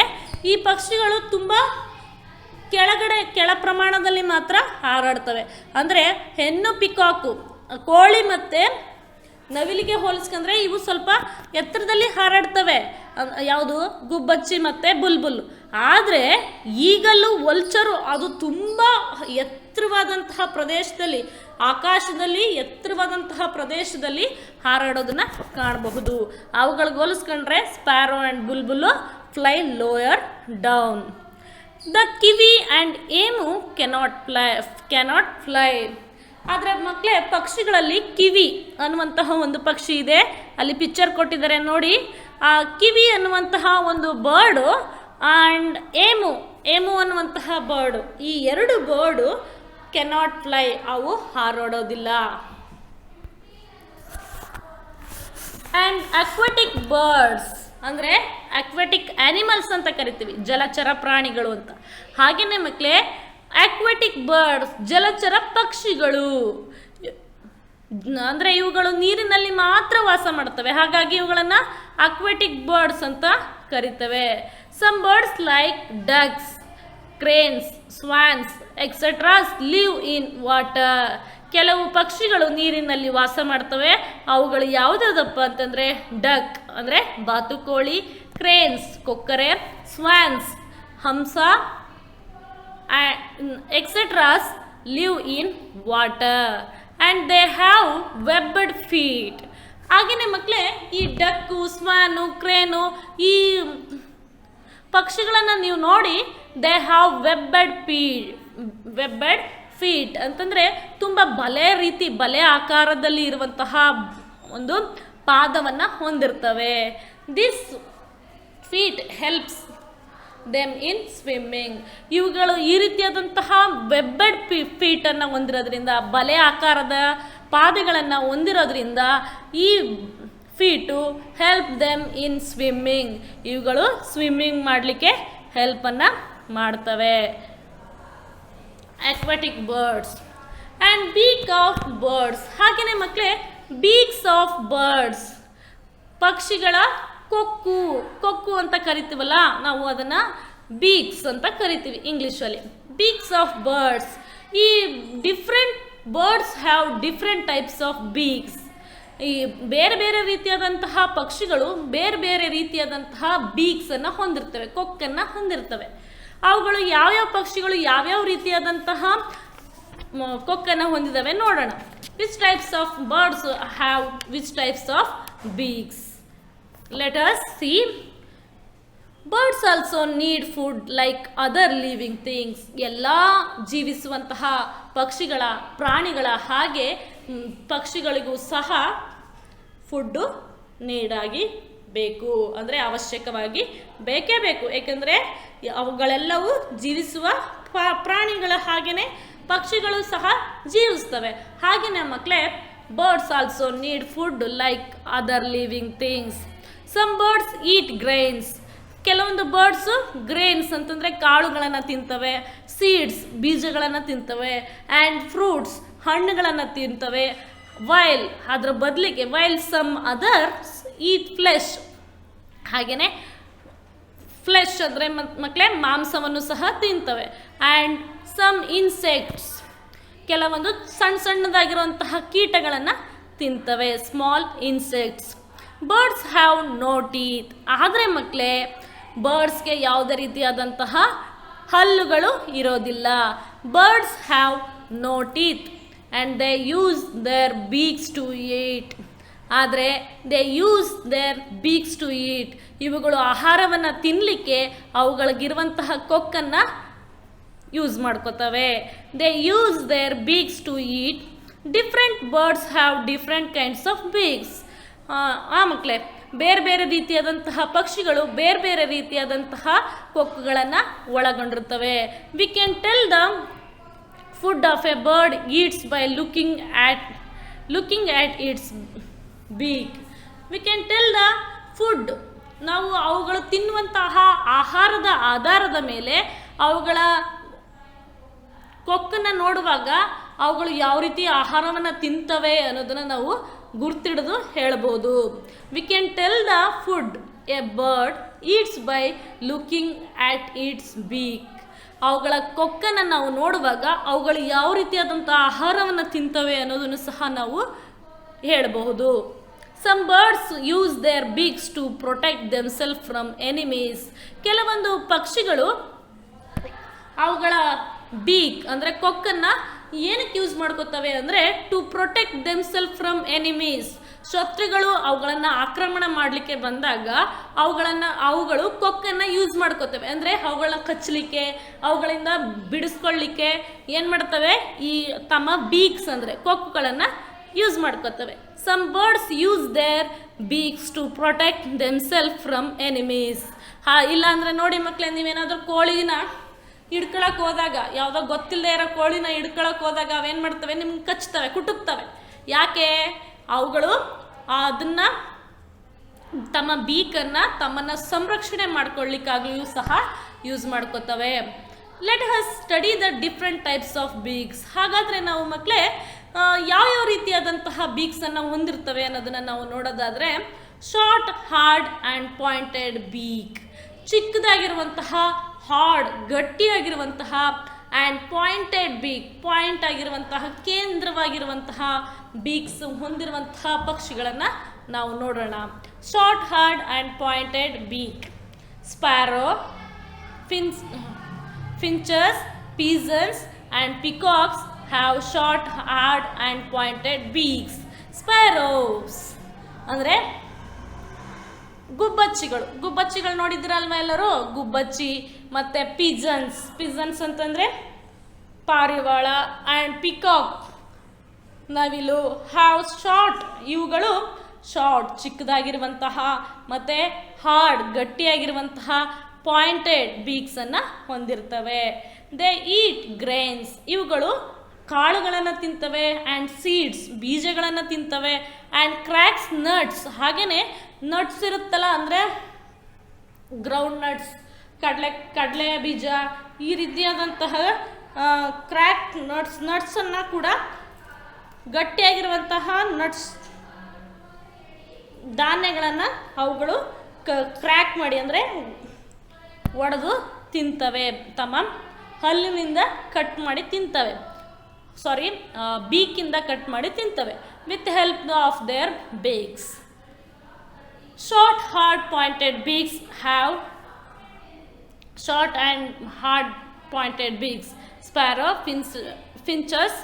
ಈ ಪಕ್ಷಿಗಳು ತುಂಬ ಕೆಳ ಪ್ರಮಾಣದಲ್ಲಿ ಮಾತ್ರ ಹಾರಾಡ್ತವೆ. ಅಂದರೆ ಹೆಣ್ಣು ಪಿಕಾಕು, ಕೋಳಿ ಮತ್ತು ನವಿಲಿಗೆ ಹೋಲಿಸ್ಕೊಂಡ್ರೆ ಇವು ಸ್ವಲ್ಪ ಎತ್ತರದಲ್ಲಿ ಹಾರಾಡ್ತವೆ. ಯಾವುದು ಗುಬ್ಬಚ್ಚಿ ಮತ್ತು ಬುಲ್ಬುಲ್. ಆದರೆ ಈಗಲೂ ವಲ್ಚರು ಅದು ತುಂಬ ಎತ್ತರವಾದಂತಹ ಪ್ರದೇಶದಲ್ಲಿ, ಆಕಾಶದಲ್ಲಿ ಎತ್ತರವಾದಂತಹ ಪ್ರದೇಶದಲ್ಲಿ ಹಾರಾಡೋದನ್ನು ಕಾಣಬಹುದು. ಅವುಗಳಿಗೆ ಹೋಲಿಸ್ಕೊಂಡ್ರೆ sparrow and bulbul fly lower down. The kiwi and emu cannot fly. ಆದರೆ ಮಕ್ಕಳೇ, ಪಕ್ಷಿಗಳಲ್ಲಿ ಕಿವಿ ಅನ್ನುವಂತಹ ಒಂದು ಪಕ್ಷಿ ಇದೆ. ಅಲ್ಲಿ ಪಿಕ್ಚರ್ ಕೊಟ್ಟಿದ್ದಾರೆ ನೋಡಿ. ಆ ಕಿವಿ ಅನ್ನುವಂತಹ ಒಂದು ಬರ್ಡು ಆ್ಯಂಡ್ ಏಮು ಅನ್ನುವಂತಹ ಬರ್ಡು, ಈ ಎರಡು ಬರ್ಡು ಕೆನಾಟ್ ಫ್ಲೈ, ಅವು ಹಾರಾಡೋದಿಲ್ಲ. ಆ್ಯಂಡ್ ಅಕ್ವಾಟಿಕ್ ಬರ್ಡ್ಸ್ ಅಂದರೆ ಅಕ್ವಾಟಿಕ್ ಆ್ಯನಿಮಲ್ಸ್ ಅಂತ ಕರಿತೀವಿ, ಜಲಚರ ಪ್ರಾಣಿಗಳು ಅಂತ. ಹಾಗೆಯೇ ಮಕ್ಕಳೇ ಅಕ್ವಾಟಿಕ್ ಬರ್ಡ್ಸ್ ಜಲಚರ ಪಕ್ಷಿಗಳು ಅಂದರೆ ಇವುಗಳು ನೀರಿನಲ್ಲಿ ಮಾತ್ರ ವಾಸ ಮಾಡ್ತವೆ, ಹಾಗಾಗಿ ಇವುಗಳನ್ನು ಅಕ್ವಾಟಿಕ್ ಬರ್ಡ್ಸ್ ಅಂತ ಕರಿತವೆ. Some birds like ducks, cranes, swans etceteras live in water. ಕೆಲವು ಪಕ್ಷಿಗಳು ನೀರಿನಲ್ಲಿ ವಾಸ ಮಾಡ್ತವೆ. ಅವುಗಳು ಯಾವುದಪ್ಪ ಅಂತಂದರೆ ಡಕ್ ಅಂದರೆ ಬಾತುಕೋಳಿ, ಕ್ರೇನ್ಸ್ ಕೊಕ್ಕರೆ, ಸ್ವಾನ್ಸ್ ಹಂಸ, etceteras live in water and they have webbed feet. ಹಾಗೆಯೇ ಮಕ್ಕಳೇ ಈ ಡಕ್ಕು, ಸ್ವಾನು, ಕ್ರೇನು ಈ ಪಕ್ಷಿಗಳನ್ನು ನೀವು ನೋಡಿ, ದೇ ಹ್ಯಾವ್ ವೆಬ್ಬಡ್ ಫೀಟ್ ಅಂತಂದರೆ ತುಂಬ ಬಲೆ ಆಕಾರದಲ್ಲಿ ಇರುವಂತಹ ಒಂದು ಪಾದವನ್ನು ಹೊಂದಿರ್ತವೆ. This feet helps them in swimming. ಇವುಗಳು ಈ ರೀತಿಯಾದಂತಹ ವೆಬ್ಬೆಡ್ ಫೀಟನ್ನು ಹೊಂದಿರೋದ್ರಿಂದ, ಬಲೆ ಆಕಾರದ ಪಾದಗಳನ್ನು ಹೊಂದಿರೋದ್ರಿಂದ ಈ ಫೀಟು ಹೆಲ್ಪ್ ದೆಮ್ ಇನ್ ಸ್ವಿಮ್ಮಿಂಗ್. ಇವುಗಳು ಸ್ವಿಮ್ಮಿಂಗ್ ಮಾಡಲಿಕ್ಕೆ ಹೆಲ್ಪನ್ನು ಮಾಡ್ತವೆ. Aquatic birds and beak of birds. ಹಾಗೆಯೇ ಮಕ್ಕಳೇ ಬೀಕ್ಸ್ ಆಫ್ ಬರ್ಡ್ಸ್ ಪಕ್ಷಿಗಳ ಕೊಕ್ಕು ಅಂತ ಕರಿತೀವಲ್ಲ ನಾವು, ಅದನ್ನು ಬೀಕ್ಸ್ ಅಂತ ಕರಿತೀವಿ ಇಂಗ್ಲೀಷಲ್ಲಿ. Beaks of birds. ಈ different birds have different types of beaks. ಈ ಬೇರೆ ಬೇರೆ ರೀತಿಯಾದಂತಹ ಪಕ್ಷಿಗಳು ಬೇರೆ ಬೇರೆ ರೀತಿಯಾದಂತಹ ಬೀಕ್ಸನ್ನು ಹೊಂದಿರ್ತವೆ, ಕೊಕ್ಕನ್ನು ಹೊಂದಿರ್ತವೆ. ಅವುಗಳು ಯಾವ್ಯಾವ ಪಕ್ಷಿಗಳು ಯಾವ್ಯಾವ ರೀತಿಯಾದಂತಹ ಕೊಕ್ಕನ್ನು ಹೊಂದಿದ್ದಾವೆ ನೋಡೋಣ. Which types of birds have which types of beaks? Let us see. Birds also need food like other living things. ಎಲ್ಲ ಜೀವಿಸುವಂತಹ ಪಕ್ಷಿಗಳ ಪ್ರಾಣಿಗಳ ಹಾಗೆ ಪಕ್ಷಿಗಳಿಗೂ ಸಹ ಫುಡ್ಡು ನೀಡಾಗಿ ಬೇಕು, ಅಂದರೆ ಅವಶ್ಯಕವಾಗಿ ಬೇಕೇ ಬೇಕು. ಏಕೆಂದರೆ ಅವುಗಳೆಲ್ಲವೂ ಜೀವಿಸುವ ಪ್ರಾಣಿಗಳ ಹಾಗೆಯೇ ಪಕ್ಷಿಗಳು ಸಹ ಜೀವಿಸ್ತವೆ. ಹಾಗೆಯೇ ಮಕ್ಕಳೇ birds also need food like other living things. Some birds eat grains. ಕೆಲವೊಂದು ಬರ್ಡ್ಸು ಗ್ರೇನ್ಸ್ ಅಂತಂದರೆ ಕಾಳುಗಳನ್ನು ತಿಂತವೆ, ಸೀಡ್ಸ್ ಬೀಜಗಳನ್ನು ತಿಂತವೆ, ಆ್ಯಂಡ್ ಫ್ರೂಟ್ಸ್ ಹಣ್ಣುಗಳನ್ನು ತಿಂತವೆ. ಅದರ ಬದಲಿಗೆ ಸಮ್ ಅದರ್ಸ್ ಈಟ್ ಫ್ಲೆಶ್. ಹಾಗೆಯೇ ಫ್ಲೆಶ್ ಅಂದರೆ ಮಕ್ಕಳೇ ಮಾಂಸವನ್ನು ಸಹ ತಿಂತವೆ. ಆ್ಯಂಡ್ ಸಮ್ ಇನ್ಸೆಕ್ಟ್ಸ್, ಕೆಲವೊಂದು ಸಣ್ಣದಾಗಿರುವಂತಹ ಕೀಟಗಳನ್ನು ತಿಂತವೆ, small insects. Birds have no teeth. ಆದರೆ ಮಕ್ಕಳೇ ಬರ್ಡ್ಸ್ಗೆ ಯಾವುದೇ ರೀತಿಯಾದಂತಹ ಹಲ್ಲುಗಳು ಇರೋದಿಲ್ಲ. Birds have no teeth and they use their beaks to eat. ಆದರೆ they use their beaks to eat. ಇವುಗಳು ಆಹಾರವನ್ನು ತಿನ್ನಲಿಕ್ಕೆ ಅವುಗಳಿಗಿರುವಂತಹ ಕೊಕ್ಕನ್ನು ಯೂಸ್ ಮಾಡ್ಕೋತವೆ. They use their beaks to eat. Different birds have different kinds of beaks. ಮಕ್ಕಳೇ ಬೇರೆ ಬೇರೆ ರೀತಿಯಾದಂತಹ ಪಕ್ಷಿಗಳು ಬೇರೆ ಬೇರೆ ರೀತಿಯಾದಂತಹ ಕೊಕ್ಕುಗಳನ್ನು ಒಳಗೊಂಡಿರ್ತವೆ. We can tell the food of a bird eats by looking at its beak. We can tell the food. ನಾವು ಅವುಗಳು ತಿನ್ನುವಂತಹ ಆಹಾರದ ಆಧಾರದ ಮೇಲೆ ಅವುಗಳ ಕೊಕ್ಕನ್ನು ನೋಡುವಾಗ ಅವುಗಳು ಯಾವ ರೀತಿ ಆಹಾರವನ್ನು ತಿಂತವೆ ಅನ್ನೋದನ್ನು ನಾವು ಗುರ್ತಿಡಿದು ಹೇಳ್ಬೋದು. We can tell the food a bird eats by looking at its beak. ಅವುಗಳ ಕೊಕ್ಕನ್ನು ನಾವು ನೋಡುವಾಗ ಅವುಗಳು ಯಾವ ರೀತಿಯಾದಂಥ ಆಹಾರವನ್ನು ತಿಂತವೆ ಅನ್ನೋದನ್ನು ಸಹ ನಾವು ಹೇಳಬಹುದು. Some birds use their beaks to protect themself from enemies. ಕೆಲವೊಂದು ಪಕ್ಷಿಗಳು ಅವುಗಳ ಬೀಕ್ ಅಂದರೆ ಕೊಕ್ಕನ್ನು ಏನಕ್ಕೆ ಯೂಸ್ ಮಾಡ್ಕೋತವೆ ಅಂದರೆ to protect themself from enemies. ಶತ್ರುಗಳು ಅವುಗಳನ್ನು ಆಕ್ರಮಣ ಮಾಡಲಿಕ್ಕೆ ಬಂದಾಗ ಅವುಗಳು ಕೊಕ್ಕನ್ನು ಯೂಸ್ ಮಾಡ್ಕೋತವೆ. ಅಂದರೆ ಅವುಗಳನ್ನ ಕಚ್ಚಲಿಕ್ಕೆ, ಅವುಗಳಿಂದ ಬಿಡಿಸ್ಕೊಳ್ಳಿಕ್ಕೆ ಏನು ಮಾಡ್ತವೆ, ಈ ತಮ್ಮ ಬೀಕ್ಸ್ ಅಂದರೆ ಕೊಕ್ಕುಗಳನ್ನು ಯೂಸ್ ಮಾಡ್ಕೋತವೆ. Some birds use their beaks to protect themself from enemies. ಇಲ್ಲ ಅಂದರೆ ನೋಡಿ ಮಕ್ಕಳೇ, ನೀವೇನಾದರೂ ಕೋಳಿನ ಹಿಡ್ಕೊಳಕ್ಕೆ ಹೋದಾಗ, ಯಾವುದೋ ಗೊತ್ತಿಲ್ಲದೆ ಇರೋ ಕೋಳಿನ ಹಿಡ್ಕೊಳಕ್ಕೆ ಹೋದಾಗ ಅವೇನು ಮಾಡ್ತವೆ, ನಿಮ್ಗೆ ಕಚ್ತವೆ, ಕುಟುಕ್ತವೆ. ಯಾಕೆ? ಅವುಗಳು ಅದನ್ನು ತಮ್ಮ ಬೀಕನ್ನು ತಮ್ಮನ್ನು ಸಂರಕ್ಷಣೆ ಮಾಡ್ಕೊಳ್ಳಿಕ್ಕಾಗಲೂ ಸಹ ಯೂಸ್ ಮಾಡ್ಕೋತವೆ. Let us study the different types of beaks. ಹಾಗಾದರೆ ನಾವು ಮಕ್ಕಳೇ ಯಾವ್ಯಾವ ರೀತಿಯಾದಂತಹ ಬೀಕ್ಸನ್ನು ಹೊಂದಿರ್ತವೆ ಅನ್ನೋದನ್ನು ನಾವು ನೋಡೋದಾದರೆ, short, hard and pointed beak. ಚಿಕ್ಕದಾಗಿರುವಂತಹ, ಹಾರ್ಡ್ ಗಟ್ಟಿಯಾಗಿರುವಂತಹ, ಆ್ಯಂಡ್ ಪಾಯಿಂಟೆಡ್ ಬೀಕ್ ಪಾಯಿಂಟ್ ಆಗಿರುವಂತಹ, ಕೇಂದ್ರವಾಗಿರುವಂತಹ ಬೀಕ್ಸ್ ಹೊಂದಿರುವಂತಹ ಪಕ್ಷಿಗಳನ್ನು ನಾವು ನೋಡೋಣ. Short, hard and pointed beak. Sparrow, finches, pigeons and peacocks have short, hard and pointed beaks. Sparrows ಅಂದರೆ ಗುಬ್ಬಚ್ಚಿಗಳು ನೋಡಿದ್ರಲ್ವ ಎಲ್ಲರೂ? ಗುಬ್ಬಚ್ಚಿ ಮತ್ತು ಪಿಜನ್ಸ್ ಅಂತಂದರೆ ಪಾರಿವಾಳ, ಆ್ಯಂಡ್ ಪಿಕಾಕ್ ನವಿಲು ಹ್ಯಾವ್ ಶಾರ್ಟ್, ಇವುಗಳು ಶಾರ್ಟ್ ಚಿಕ್ಕದಾಗಿರುವಂತಹ ಮತ್ತು ಹಾರ್ಡ್ ಗಟ್ಟಿಯಾಗಿರುವಂತಹ ಪಾಯಿಂಟೆಡ್ ಬೀಕ್ಸನ್ನು ಹೊಂದಿರ್ತವೆ. ದೇ ಈಟ್ ಗ್ರೇನ್ಸ್, ಇವುಗಳು ಕಾಳುಗಳನ್ನು ತಿಂತವೆ, ಆ್ಯಂಡ್ ಸೀಡ್ಸ್ ಬೀಜಗಳನ್ನು ತಿಂತವೆ, ಆ್ಯಂಡ್ ಕ್ರ್ಯಾಕ್ಸ್ ನಟ್ಸ್, ಹಾಗೆಯೇ ನಟ್ಸ್ ಇರುತ್ತಲ್ಲ ಅಂದರೆ ಗ್ರೌಂಡ್ ನಟ್ಸ್, ಕಡಲೆ ಬೀಜ, ಈ ರೀತಿಯಾದಂತಹ ಕ್ರ್ಯಾಕ್ ನಟ್ಸನ್ನು ಕೂಡ, ಗಟ್ಟಿಯಾಗಿರುವಂತಹ ನಟ್ಸ್ ಧಾನ್ಯಗಳನ್ನು ಅವುಗಳು ಕ್ರ್ಯಾಕ್ ಮಾಡಿ ಅಂದರೆ ಒಡೆದು ತಿಂತವೆ, ತಮ್ಮ ಹಲ್ಲಿನಿಂದ ಕಟ್ ಮಾಡಿ ತಿಂತವೆ, ಬೀಕಿಂದ ಕಟ್ ಮಾಡಿ ತಿಂತವೆ, with help of there bakes. Short, hard pointed beaks have short and hard pointed beaks. Sparrow, finches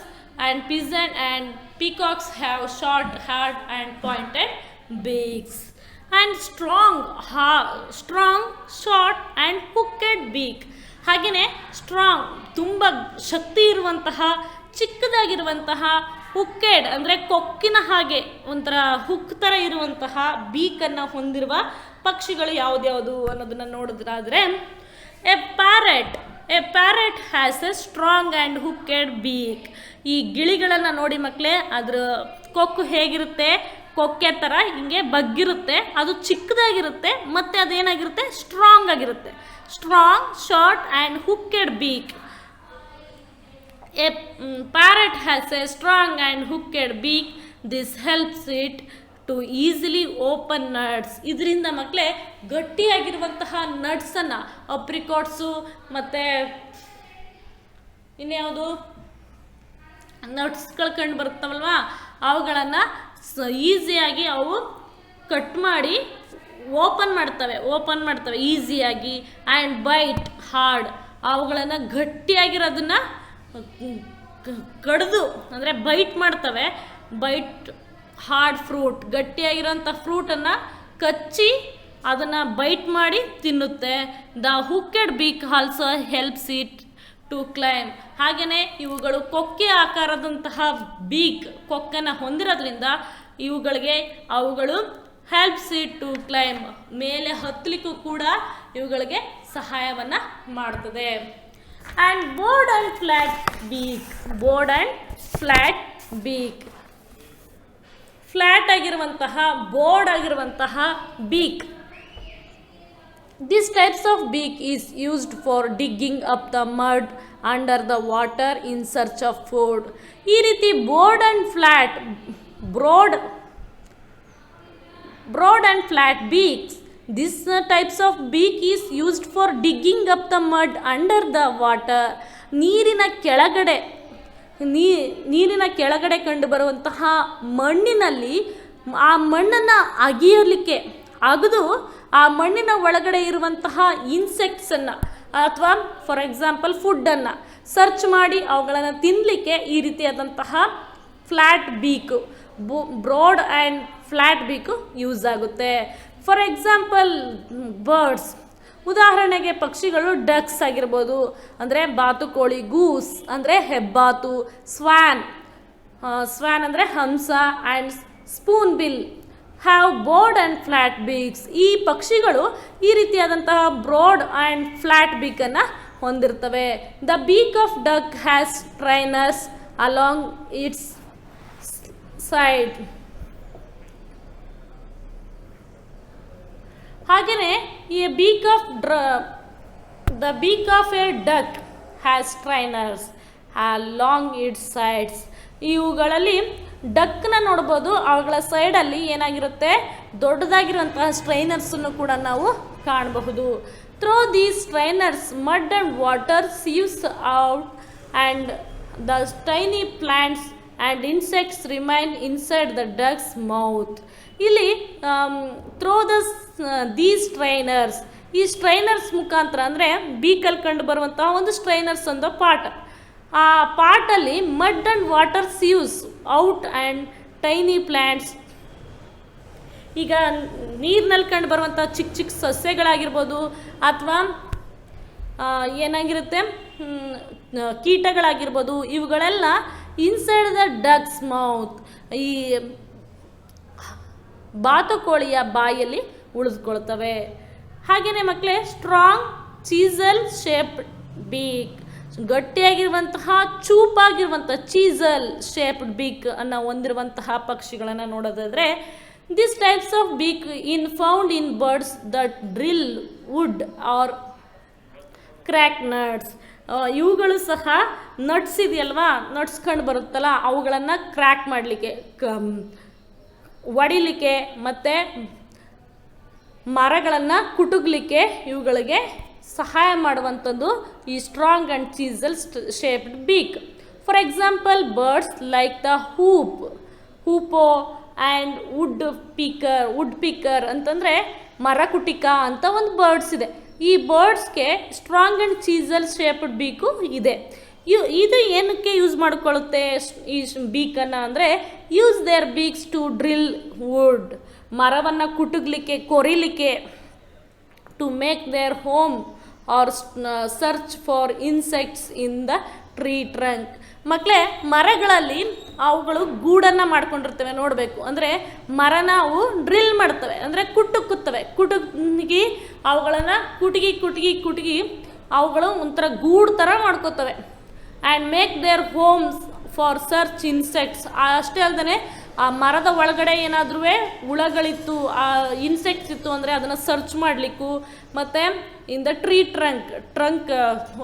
and pigeon and peacocks have short, hard and pointed beaks. And strong, short and hooked beak. ಹಾಗೆಯೇ strong ತುಂಬ ಶಕ್ತಿ ಇರುವಂತಹ, ಚಿಕ್ಕದಾಗಿರುವಂತಹ, ಹುಕ್ಕೆಡ್ ಅಂದರೆ ಕೊಕ್ಕಿನ ಹಾಗೆ ಒಂಥರ hook ಥರ ಇರುವಂತಹ ಬೀಕನ್ನು ಹೊಂದಿರುವ ಪಕ್ಷಿಗಳು ಯಾವುದ್ಯಾವುದು ಅನ್ನೋದನ್ನು ನೋಡಿದ್ರಾದರೆ, a parrot has a strong and hooked beak. ಈ ಗಿಳಿಗಳನ್ನು ನೋಡಿ ಮಕ್ಕಳೇ, ಅದರ ಕೊಕ್ಕು ಹೇಗಿರುತ್ತೆ? ಕೊಕ್ಕೆ ಥರ ಹಿಂಗೆ ಬಗ್ಗಿರುತ್ತೆ, ಅದು ಚಿಕ್ಕದಾಗಿರುತ್ತೆ ಮತ್ತು ಅದೇನಾಗಿರುತ್ತೆ? ಸ್ಟ್ರಾಂಗ್ ಆಗಿರುತ್ತೆ. Strong, short and hooked beak. A parrot has a strong and hooked beak. This helps it to easily open nuts. ಇದರಿಂದ ಮಕ್ಕಳೇ ಗಟ್ಟಿಯಾಗಿರುವಂತಹ ನಟ್ಸನ್ನು, ಅಪ್ರಿಕಾಟ್ಸು ಮತ್ತು ಇನ್ಯಾವುದು ನಟ್ಸ್ಗಳು ಕಂಡು ಬರುತ್ತವಲ್ವ, ಅವುಗಳನ್ನು ಈಸಿಯಾಗಿ ಅವು ಕಟ್ ಮಾಡಿ ಓಪನ್ ಮಾಡ್ತವೆ ಈಸಿಯಾಗಿ. ಆ್ಯಂಡ್ ಬೈಟ್ ಹಾರ್ಡ್, ಅವುಗಳನ್ನು ಗಟ್ಟಿಯಾಗಿರೋದನ್ನು ಕಡಿದು ಅಂದರೆ ಬೈಟ್ ಮಾಡ್ತವೆ. ಬೈಟ್ ಹಾರ್ಡ್ ಫ್ರೂಟ್, ಗಟ್ಟಿಯಾಗಿರೋಂಥ ಫ್ರೂಟನ್ನು ಕಚ್ಚಿ ಅದನ್ನು ಬೈಟ್ ಮಾಡಿ ತಿನ್ನುತ್ತೆ. The hooked beak also helps it to climb. ಹಾಗೆಯೇ ಇವುಗಳು ಕೊಕ್ಕೆ ಆಕಾರದಂತಹ ಬೀಕ್, ಕೊಕ್ಕನ್ನು ಹೊಂದಿರೋದ್ರಿಂದ ಅವುಗಳು ಹೆಲ್ಪ್ಸ್ ಇಟ್ ಟು ಕ್ಲೈಂಬ್, ಮೇಲೆ ಹತ್ತಲಿಕ್ಕೂ ಕೂಡ ಇವುಗಳಿಗೆ ಸಹಾಯವನ್ನು ಮಾಡ್ತದೆ. And board and flat beak. Flat ಆಗಿರುವಂತಹ, ಬೋರ್ಡ್ ಆಗಿರುವಂತಹ beak. This types of beak is used for digging up the mud under the water in search of food. ಈ ರೀತಿ broad and flat beaks. This types of beak is used for digging up the mud under the water. ನೀರಿನ ಕೆಳಗಡೆ ಕಂಡುಬರುವಂತಹ ಮಣ್ಣಿನಲ್ಲಿ ಆ ಮಣ್ಣನ್ನು ಅಗೆದು ಆ ಮಣ್ಣಿನ ಒಳಗಡೆ ಇರುವಂತಹ ಇನ್ಸೆಕ್ಟ್ಸನ್ನು ಅಥವಾ ಫಾರ್ ಎಕ್ಸಾಂಪಲ್ ಫುಡ್ಡನ್ನು ಸರ್ಚ್ ಮಾಡಿ ಅವುಗಳನ್ನು ತಿನ್ನಲಿಕ್ಕೆ ಈ ರೀತಿಯಾದಂತಹ flat beak, broad and flat beak use ಆಗುತ್ತೆ. ಫಾರ್ ಎಕ್ಸಾಂಪಲ್ ಬರ್ಡ್ಸ್, ಉದಾಹರಣೆಗೆ ಪಕ್ಷಿಗಳು ಡಕ್ಸ್ ಆಗಿರ್ಬೋದು, ಅಂದರೆ ಬಾತುಕೋಳಿ, ಗೂಸ್ ಅಂದರೆ ಹೆಬ್ಬಾತು, ಸ್ವ್ಯಾನ್ ಅಂದರೆ ಹಂಸ, and spoonbill have broad and flat beaks. ಈ ಪಕ್ಷಿಗಳು ಈ ರೀತಿಯಾದಂತಹ ಬ್ರಾಡ್ ಆ್ಯಂಡ್ ಫ್ಲ್ಯಾಟ್ ಬೀಕನ್ನು ಹೊಂದಿರ್ತವೆ. The beak of duck has strainers along its side. ಹಾಗೆಯೇ ಈ the beak of a duck has strainers along its sides. ಇವುಗಳಲ್ಲಿ ಡಕ್ನ ನೋಡ್ಬೋದು, ಅವುಗಳ ಸೈಡಲ್ಲಿ ಏನಾಗಿರುತ್ತೆ, ದೊಡ್ಡದಾಗಿರುವಂತಹ ಸ್ಟ್ರೈನರ್ಸನ್ನು ಕೂಡ ನಾವು ಕಾಣಬಹುದು. Through these strainers mud and water sieves out and the tiny plants and insects remain inside the duck's mouth. ಇಲ್ಲಿ ಥ್ರೂ ದೀಸ್ ಸ್ಟ್ರೈನರ್ಸ್, ಈ ಸ್ಟ್ರೈನರ್ಸ್ ಮುಖಾಂತರ ಅಂದರೆ ಬೀಕಲ್ಲಿ ಕಂಡು ಬರುವಂತಹ ಒಂದು ಸ್ಟ್ರೈನರ್ಸ್ ಒಂದು ಪಾರ್ಟ್, ಆ ಪಾರ್ಟಲ್ಲಿ mud and water sieves out and tiny plants, ಈಗ ನೀರಿನಲ್ಲಿ ಕಂಡು ಬರುವಂಥ ಚಿಕ್ಕ ಚಿಕ್ಕ ಸಸ್ಯಗಳಾಗಿರ್ಬೋದು ಅಥವಾ ಏನಾಗಿರುತ್ತೆ ಕೀಟಗಳಾಗಿರ್ಬೋದು, ಇವುಗಳೆಲ್ಲ ಇನ್ಸೈಡ್ ದ ಡಕ್ಸ್ ಮೌತ್, ಈ ಬಾತುಕೋಳಿಯ ಬಾಯಲ್ಲಿ ಉಳಿದುಕೊಳ್ತವೆ. ಹಾಗೆಯೇ ಮಕ್ಕಳೇ ಸ್ಟ್ರಾಂಗ್ ಚೀಸಲ್ ಶೇಪ್ಡ್ ಬೀಕ್, ಗಟ್ಟಿಯಾಗಿರುವಂತಹ ಚೂಪಾಗಿರುವಂಥ ಚೀಸಲ್ ಶೇಪ್ಡ್ ಬೀಕ್ ಅನ್ನು ಹೊಂದಿರುವಂತಹ ಪಕ್ಷಿಗಳನ್ನು ನೋಡೋದಾದರೆ this types of beak found in birds that drill wood or crack nuts. ಇವುಗಳು ಸಹ ನಟ್ಸ್ ಇದೆಯಲ್ವಾ, ನಟ್ಸ್ ಕಂಡು ಬರುತ್ತಲ್ಲ, ಅವುಗಳನ್ನು ಕ್ರ್ಯಾಕ್ ಮಾಡಲಿಕ್ಕೆ, ಒಡಿಲಿಕ್ಕೆ ಮತ್ತು ಮರಗಳನ್ನು ಕುಟುಗಲಿಕ್ಕೆ ಇವುಗಳಿಗೆ ಸಹಾಯ ಮಾಡುವಂಥದ್ದು ಈ strong and chisel shaped beak. For example birds like the hoopoe and woodpecker ಅಂತಂದರೆ ಮರಕುಟಿಕ ಅಂತ ಒಂದು ಬರ್ಡ್ಸ್ ಇದೆ. ಈ ಬರ್ಡ್ಸ್ಗೆ strong and chisel shaped beak ಇದೆ. ಇದು ಏನಕ್ಕೆ ಯೂಸ್ ಮಾಡಿಕೊಳ್ಳುತ್ತೆ ಈ ಬೀಕನ್ನು ಅಂದರೆ use their beaks to drill wood, ಮರವನ್ನು ಕುಟುಗಲಿಕ್ಕೆ, ಕೊರಿಲಿಕ್ಕೆ, to make their home or search for insects in the tree trunk. ಮಕ್ಕಳೇ ಮರಗಳಲ್ಲಿ ಅವುಗಳು ಗೂಡನ್ನು ಮಾಡ್ಕೊಂಡಿರ್ತವೆ ನೋಡಬೇಕು, ಅಂದರೆ ಮರ ನಾವು ಡ್ರಿಲ್ ಮಾಡ್ತವೆ ಅಂದರೆ ಕುಟುಕುತ್ತವೆ, ಕುಟುಗಿ ಅವುಗಳನ್ನು ಕುಟುಗಿ ಅವುಗಳು ಒಂಥರ ಗೂಡು ಥರ ಮಾಡ್ಕೋತವೆ. And make their homes for search insects. ಅಷ್ಟೇ ಅಲ್ಲದೆ ಆ ಮರದ ಒಳಗಡೆ ಏನಾದರೂ ಹುಳಗಳಿತ್ತು, ಆ ಇನ್ಸೆಕ್ಟ್ಸ್ ಇತ್ತು ಅಂದರೆ ಅದನ್ನು ಸರ್ಚ್ ಮಾಡಲಿಕ್ಕೂ, ಮತ್ತು ಇನ್ ದ ಟ್ರೀ ಟ್ರಂಕ್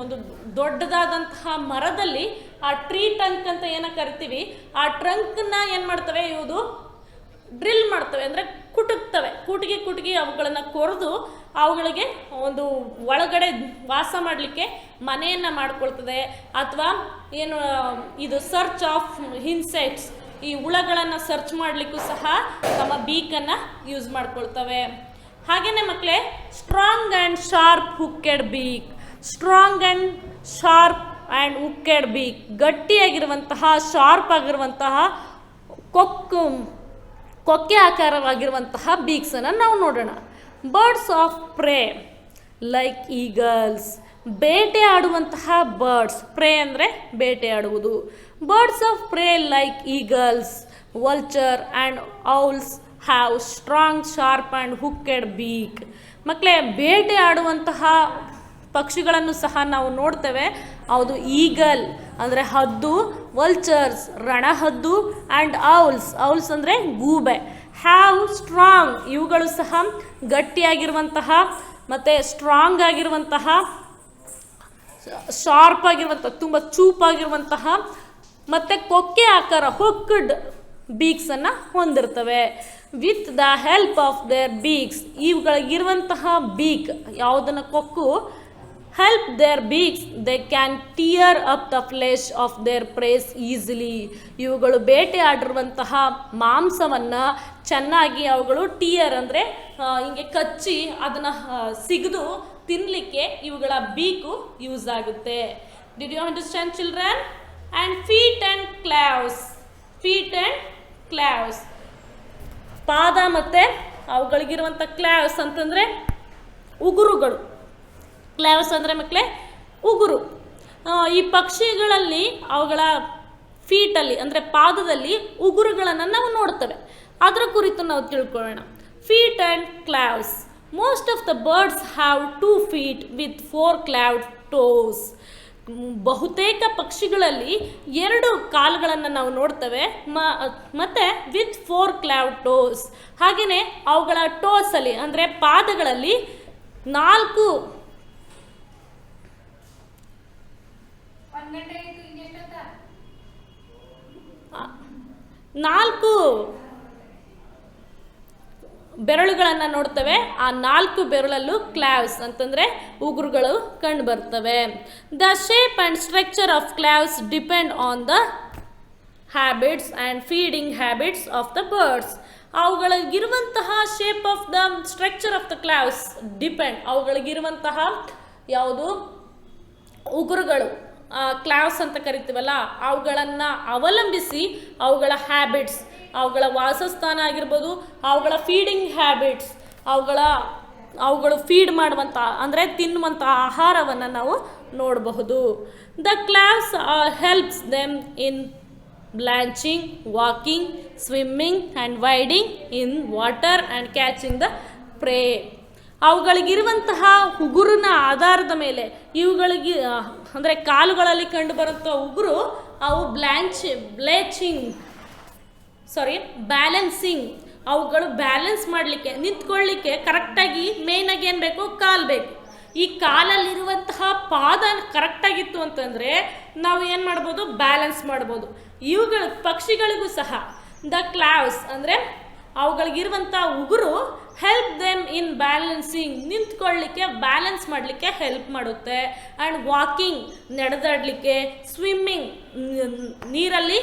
ಒಂದು ದೊಡ್ಡದಾದಂತಹ ಮರದಲ್ಲಿ ಆ ಟ್ರೀ ಟ್ರಂಕ್ ಅಂತ ಏನೋ ಕರಿತೀವಿ, ಆ ಟ್ರಂಕನ್ನ ಏನು ಮಾಡ್ತವೆ ಇವುದು ಡ್ರಿಲ್ ಮಾಡ್ತವೆ ಅಂದರೆ ಕುಟುಕ್ತವೆ, ಕುಟುಗಿ ಅವುಗಳನ್ನು ಕೊರೆದು ಅವುಗಳಿಗೆ ಒಂದು ಒಳಗಡೆ ವಾಸ ಮಾಡಲಿಕ್ಕೆ ಮನೆಯನ್ನು ಮಾಡ್ಕೊಳ್ತದೆ. ಅಥವಾ ಏನು ಇದು ಸರ್ಚ್ ಆಫ್ ಇನ್ಸೆಕ್ಟ್ಸ್, ಈ ಹುಳಗಳನ್ನು ಸರ್ಚ್ ಮಾಡಲಿಕ್ಕೂ ಸಹ ತಮ್ಮ ಬೀಕನ್ನು ಯೂಸ್ ಮಾಡ್ಕೊಳ್ತವೆ. ಹಾಗೆಯೇ ಮಕ್ಕಳೇ strong and sharp hooked beak, strong and sharp and hooked beak, ಗಟ್ಟಿಯಾಗಿರುವಂತಹ ಶಾರ್ಪ್ ಆಗಿರುವಂತಹ ಕೊಕ್ಕೆ ಆಕಾರವಾಗಿರುವಂತಹ ಬೀಕ್ಸನ್ನು ನಾವು ನೋಡೋಣ. Birds of prey like eagles, ಬೇಟೆಯಾಡುವಂತಹ ಬರ್ಡ್ಸ್, ಪ್ರೇ ಅಂದರೆ ಬೇಟೆಯಾಡುವುದು. Birds of prey like eagles, vulture and owls have strong sharp and hooked beak. ಮಕ್ಕಳೇ ಬೇಟೆಯಾಡುವಂತಹ ಪಕ್ಷಿಗಳನ್ನು ಸಹ ನಾವು ನೋಡ್ತೇವೆ. ಹೌದು, ಈಗಲ್ ಅಂದರೆ ಹದ್ದು, ವಲ್ಚರ್ಸ್ ರಣಹದ್ದು, ಆ್ಯಂಡ್ ಔಲ್ಸ್ ಅಂದರೆ ಗೂಬೆ. ಹ್ಯಾವ್ ಸ್ಟ್ರಾಂಗ್, ಇವುಗಳು ಸಹ ಗಟ್ಟಿಯಾಗಿರುವಂತಹ ಮತ್ತು ಸ್ಟ್ರಾಂಗ್ ಆಗಿರುವಂತಹ, ಶಾರ್ಪ್ ಆಗಿರುವಂತಹ, ತುಂಬ ಚೂಪಾಗಿರುವಂತಹ ಮತ್ತು ಕೊಕ್ಕೆ ಆಕಾರ ಹುಕ್ಡ್ ಬೀಕ್ಸನ್ನು ಹೊಂದಿರ್ತವೆ. With the help of their beaks, ಇವುಗಳಿಗಿರುವಂತಹ ಬೀಕ್ ಯಾವುದನ್ನು ಕೊಕ್ಕು, help their beaks they can tear up the flesh of their preys easily. ಇವುಗಳು ಬೇಟೆಯಾಡಿರುವಂತಹ ಮಾಂಸವನ್ನು ಚೆನ್ನಾಗಿ ಅವುಗಳು ಟಿಯರ್ ಅಂದರೆ ಹಿಂಗೆ ಕಚ್ಚಿ ಅದನ್ನು ಸಿಗದು ತಿನ್ನಲಿಕ್ಕೆ ಇವುಗಳ ಬೀಕು ಯೂಸ್ ಆಗುತ್ತೆ. Did you understand children? And feet and claws, ಪಾದ ಮತ್ತು ಅವುಗಳಿಗಿರುವಂಥ ಕ್ಲಾವ್ಸ್ ಅಂತಂದರೆ ಉಗುರುಗಳು. ಕ್ಲಾವ್ಸ್ ಅಂದರೆ ಮಕ್ಕಳೇ ಉಗುರು. ಈ ಪಕ್ಷಿಗಳಲ್ಲಿ ಅವುಗಳ ಫೀಟಲ್ಲಿ ಅಂದರೆ ಪಾದದಲ್ಲಿ ಉಗುರುಗಳನ್ನು ನಾವು ನೋಡ್ತೇವೆ. ಅದರ ಕುರಿತು ನಾವು ತಿಳ್ಕೊಳ್ಳೋಣ. Feet and claws. Most of the birds have 2 feet with 4 clawed toes. ಬಹುತೇಕ ಪಕ್ಷಿಗಳಲ್ಲಿ 2 ಕಾಲುಗಳನ್ನು ನಾವು ನೋಡ್ತೇವೆ ಮತ್ತು ವಿತ್ 4 ಕ್ಲಾವ್ ಟೋಸ್. ಹಾಗೆಯೇ ಅವುಗಳ ಟೋಸಲ್ಲಿ ಅಂದರೆ ಪಾದಗಳಲ್ಲಿ 4 ಬೆರಳುಗಳನ್ನು ನೋಡ್ತವೆ. ಆ 4 ಬೆರಳಲ್ಲೂ ಕ್ಲಾವ್ಸ್ ಅಂತಂದರೆ ಉಗುರುಗಳು ಕಂಡು ಬರ್ತವೆ. The shape and structure of claws depend on the habits and feeding habits of the birds. ಅವುಗಳಿಗಿರುವಂತಹ shape of the structure of the claws depend, ಅವುಗಳಿಗಿರುವಂತಹ ಯಾವುದು ಉಗುರುಗಳು ಕ್ಲಾವ್ಸ್ ಅಂತ ಕರಿತೀವಲ್ಲ, ಅವುಗಳನ್ನು ಅವಲಂಬಿಸಿ ಅವುಗಳ ಹ್ಯಾಬಿಟ್ಸ್, ಅವುಗಳ ವಾಸಸ್ಥಾನ ಆಗಿರ್ಬೋದು, ಅವುಗಳ ಫೀಡಿಂಗ್ ಹ್ಯಾಬಿಟ್ಸ್, ಅವುಗಳು ಫೀಡ್ ಮಾಡುವಂಥ ಅಂದರೆ ತಿನ್ನುವಂಥ ಆಹಾರವನ್ನು ನಾವು ನೋಡಬಹುದು. The claws helps them in balancing, walking, swimming and wading in water and catching the prey. ಅವುಗಳಿಗಿರುವಂತಹ ಉಗುರಿನ ಆಧಾರದ ಮೇಲೆ ಇವುಗಳಿಗೆ ಅಂದರೆ ಕಾಲುಗಳಲ್ಲಿ ಕಂಡುಬರುವಂಥ ಉಗುರು ಅವು ಬ್ಯಾಲೆನ್ಸಿಂಗ್, ಅವುಗಳು ಬ್ಯಾಲೆನ್ಸ್ ಮಾಡಲಿಕ್ಕೆ, ನಿಂತ್ಕೊಳ್ಳಿಕ್ಕೆ ಕರೆಕ್ಟಾಗಿ ಮೇಯ್ನಾಗಿ ಏನು ಬೇಕು, ಕಾಲು ಬೇಕು. ಈ ಕಾಲಲ್ಲಿರುವಂತಹ ಪಾದ ಕರೆಕ್ಟಾಗಿತ್ತು ಅಂತಂದರೆ ನಾವು ಏನು ಮಾಡ್ಬೋದು, ಬ್ಯಾಲೆನ್ಸ್ ಮಾಡ್ಬೋದು. ಪಕ್ಷಿಗಳಿಗೂ ಸಹ ದ ಕ್ಲಾವ್ಸ್ ಅಂದರೆ ಅವುಗಳಿಗಿರುವಂಥ ಉಗುರು ಹೆಲ್ಪ್ ದೆಮ್ ಇನ್ ಬ್ಯಾಲೆನ್ಸಿಂಗ್, ನಿಂತ್ಕೊಳ್ಳಿಕ್ಕೆ ಬ್ಯಾಲೆನ್ಸ್ ಮಾಡಲಿಕ್ಕೆ ಹೆಲ್ಪ್ ಮಾಡುತ್ತೆ. ಆ್ಯಂಡ್ ವಾಕಿಂಗ್, ನಡೆದಾಡಲಿಕ್ಕೆ, ಸ್ವಿಮ್ಮಿಂಗ್, ನೀರಲ್ಲಿ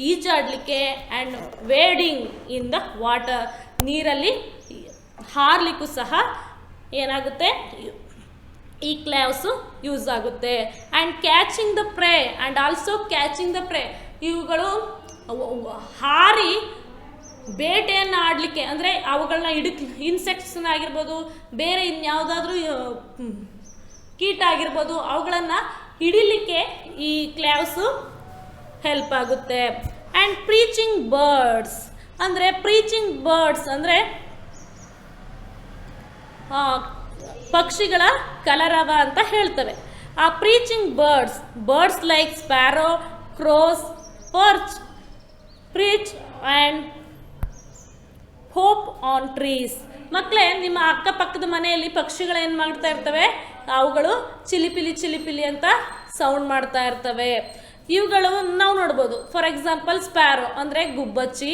ಈಜಾಡಲಿಕ್ಕೆ, and wading in the water, ನೀರಲ್ಲಿ ಹಾರಲಿಕ್ಕೂ ಸಹ ಏನಾಗುತ್ತೆ, ಈ ಕ್ಲಾವ್ಸು ಯೂಸ್ ಆಗುತ್ತೆ. And catching the prey and also catching the prey, ಇವುಗಳು ಹಾರಿ ಬೇಟೆಯನ್ನು ಆಡಲಿಕ್ಕೆ ಅಂದರೆ ಅವುಗಳನ್ನ ಇನ್ಸೆಕ್ಟ್ಸ್ನ ಆಗಿರ್ಬೋದು, ಬೇರೆ ಇನ್ಯಾವುದಾದ್ರೂ ಕೀಟ ಆಗಿರ್ಬೋದು, ಅವುಗಳನ್ನು ಹಿಡಿಲಿಕ್ಕೆ ಈ ಕ್ಲಾವ್ಸು ಹೆಲ್ಪ್ ಆಗುತ್ತೆ. ಆ್ಯಂಡ್ ಪ್ರೀಚಿಂಗ್ ಬರ್ಡ್ಸ್ ಅಂದರೆ ಪಕ್ಷಿಗಳ ಕಲರವ ಅಂತ ಹೇಳ್ತವೆ. ಆ preaching birds like sparrow, crores, perch, preach and hope on trees. ಮಕ್ಕಳೇ, ನಿಮ್ಮ ಅಕ್ಕಪಕ್ಕದ ಮನೆಯಲ್ಲಿ ಪಕ್ಷಿಗಳು ಏನು ಮಾಡ್ತಾ ಇರ್ತವೆ, ಅವುಗಳು ಚಿಲಿಪಿಲಿ ಅಂತ ಸೌಂಡ್ ಮಾಡ್ತಾ ಇರ್ತವೆ. ಇವುಗಳು ನಾವು ನೋಡ್ಬೋದು. ಫಾರ್ ಎಕ್ಸಾಂಪಲ್ ಸ್ಪ್ಯಾರೋ ಅಂದರೆ ಗುಬ್ಬಚ್ಚಿ,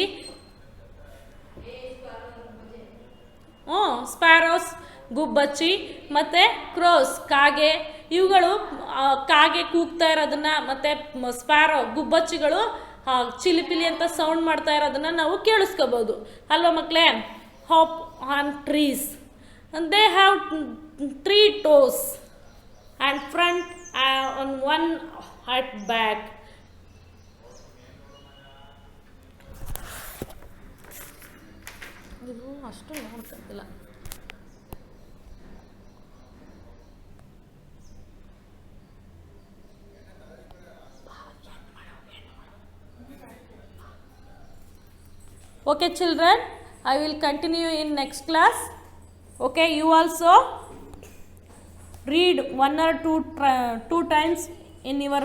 ಸ್ಪ್ಯಾರೋಸ್ ಗುಬ್ಬಚ್ಚಿ, ಮತ್ತು ಕ್ರೋಸ್ ಕಾಗೆ. ಇವುಗಳು ಕಾಗೆ ಕೂಗ್ತಾ ಇರೋದನ್ನು ಮತ್ತು ಸ್ಪ್ಯಾರೋ ಗುಬ್ಬಚ್ಚಿಗಳು ಚಿಲಿಪಿಲಿ ಅಂತ ಸೌಂಡ್ ಮಾಡ್ತಾ ಇರೋದನ್ನು ನಾವು ಕೇಳಿಸ್ಕೋಬೋದು ಅಲ್ವಾ ಮಕ್ಕಳೇ. Hop on trees, they have 3 toes and front on 1 at back. ಅಷ್ಟು ನೋಡ್ತಿಲ್ಲ. Okay children, I will continue in next class. Okay, you also read 1 or 2 times in your